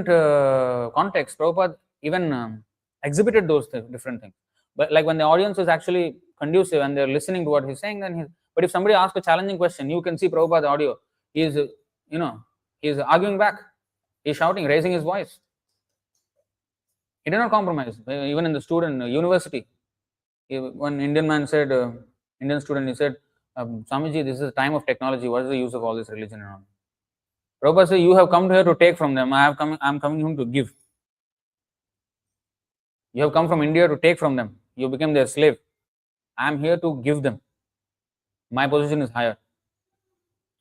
contexts, Prabhupada even exhibited those different things. But like when the audience is actually conducive and they're listening to what he's saying, but if somebody asks a challenging question, you can see Prabhupada's audio. He's arguing back. He's shouting, raising his voice. He did not compromise. Even in the university, one Indian man said, Indian student, he said, Swamiji, this is a time of technology. What is the use of all this religion and all? Prabhupada says, you have come here to take from them. I am coming here to give. You have come from India to take from them. You became their slave. I am here to give them. My position is higher.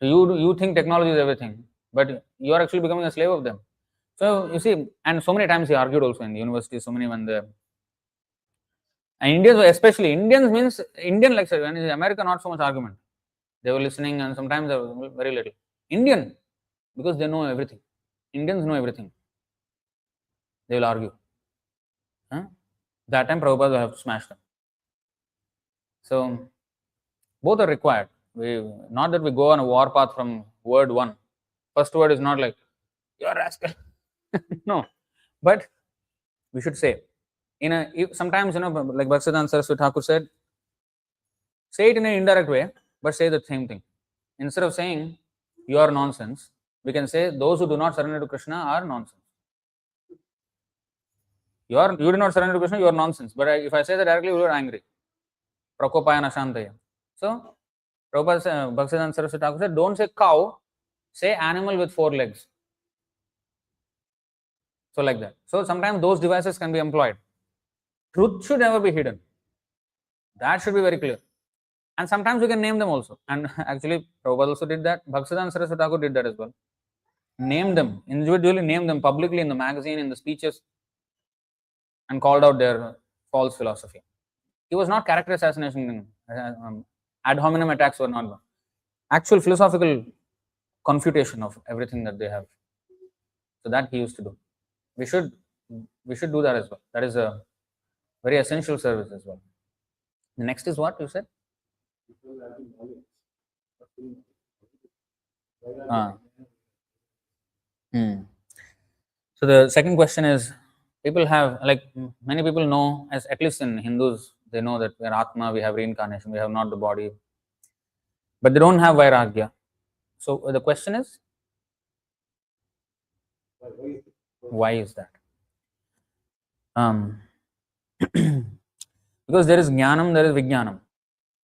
So you think technology is everything, but you are actually becoming a slave of them. So you see, and so many times he argued also in the university, so many when the and Indians, especially Indians means Indian lecture, when in America not so much argument. They were listening and sometimes they were very little. Indian, because they know everything. Indians know everything. They will argue. Huh? That time Prabhupada will have smashed them. So both are required. Not that we go on a war path from word one. First word is not like, you're a rascal. No. But we should say, sometimes, like Bhaktisiddhanta Saraswati Thakur said, say it in an indirect way, but say the same thing. Instead of saying, you are nonsense, we can say, those who do not surrender to Krishna are nonsense. You do not surrender to Krishna, you are nonsense. But if I say that directly, you are angry. Prakopaya Nashantaya. So, Prabhupada, Bhaktisiddhanta Saraswati Thakur said, don't say cow, say animal with 4 legs. So like that. So sometimes those devices can be employed. Truth should never be hidden. That should be very clear. And sometimes we can name them also. And actually, Prabhupada also did that. Bhaktisiddhanta Saraswati Thakur did that as well. Name them, individually name them publicly in the magazine, in the speeches, and called out their false philosophy. He was not character assassination. Ad hominem attacks were not. Actual philosophical confutation of everything that they have. So that he used to do. We should do that as well. That is a very essential service as well. The next is what you said? So the second question is, people have, like many people know, as at least in Hindus, they know that we are Atma, we have reincarnation, we have not the body, but they don't have Vairagya. So the question is, why is that? Because there is Jnanam, there is Vijnanam.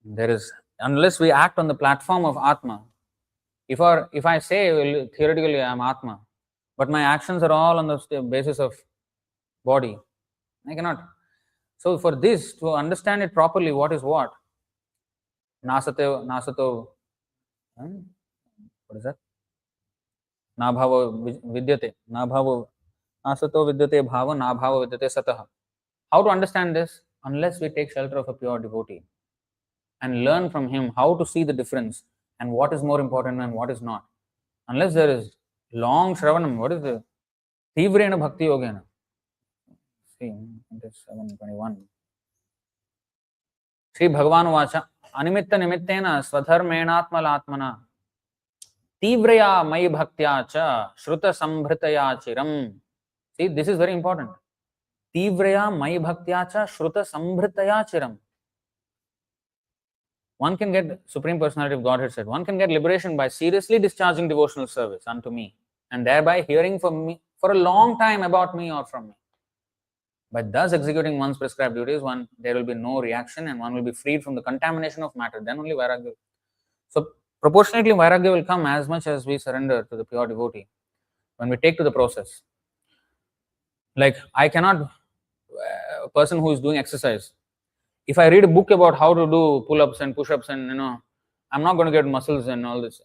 There is, unless we act on the platform of Atma, if I say, well, theoretically I am Atma, but my actions are all on the basis of body, I cannot. So for this, to understand it properly, what is what? Nasato, what is that? Nabhava vidyate, nasato vidyate bhava, nabhava vidyate satah. How to understand this? Unless we take shelter of a pure devotee and learn from him how to see the difference and what is more important and what is not. Unless there is long Shravanam, what is the Tivrena Bhakti Yogena? See, it is 721. Sri Bhagavan Vacha, Animitta Nimittena Swadharmenatmalatmana Tivraya Mai Bhaktya Cha Shruta Sambhritaya Chiram. See, this is very important. Tivraya Mai Bhaktya Cha Shruta Sambhritaya Chiram. One can get, Supreme Personality of Godhead said, one can get liberation by seriously discharging devotional service unto me and thereby hearing from me for a long time about me or from me. By thus executing one's prescribed duties, there will be no reaction and one will be freed from the contamination of matter. Then only Vairagya. So proportionately Vairagya will come as much as we surrender to the pure devotee. When we take to the process. Like I cannot, a person who is doing exercise, if I read a book about how to do pull-ups and push-ups and I'm not going to get muscles and all this.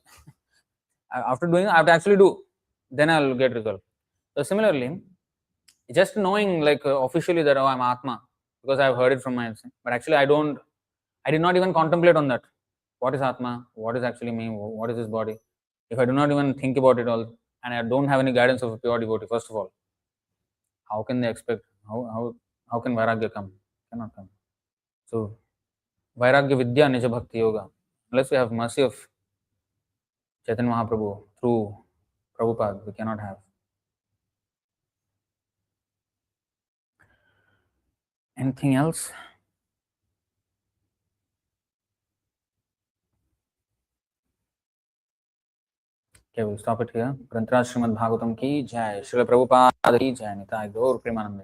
After doing it, I have to actually do, then I'll get result. So similarly, just knowing like officially that I'm Atma, because I've heard it from my, but actually I did not even contemplate on that. What is Atma? What is actually me? What is this body? If I do not even think about it all, and I don't have any guidance of a pure devotee, first of all, how can they expect, how can Vairagya come? Cannot come. So, Vairagya Vidya Nija Bhakti Yoga. Unless we have mercy of Chaitanya Mahaprabhu through Prabhupada, we cannot have. Anything else? Okay, we'll stop it here. Grantaraj Srimad Bhagavatam ki jai. Srila Prabhupada ki jai. Nitai Gaur Premanande.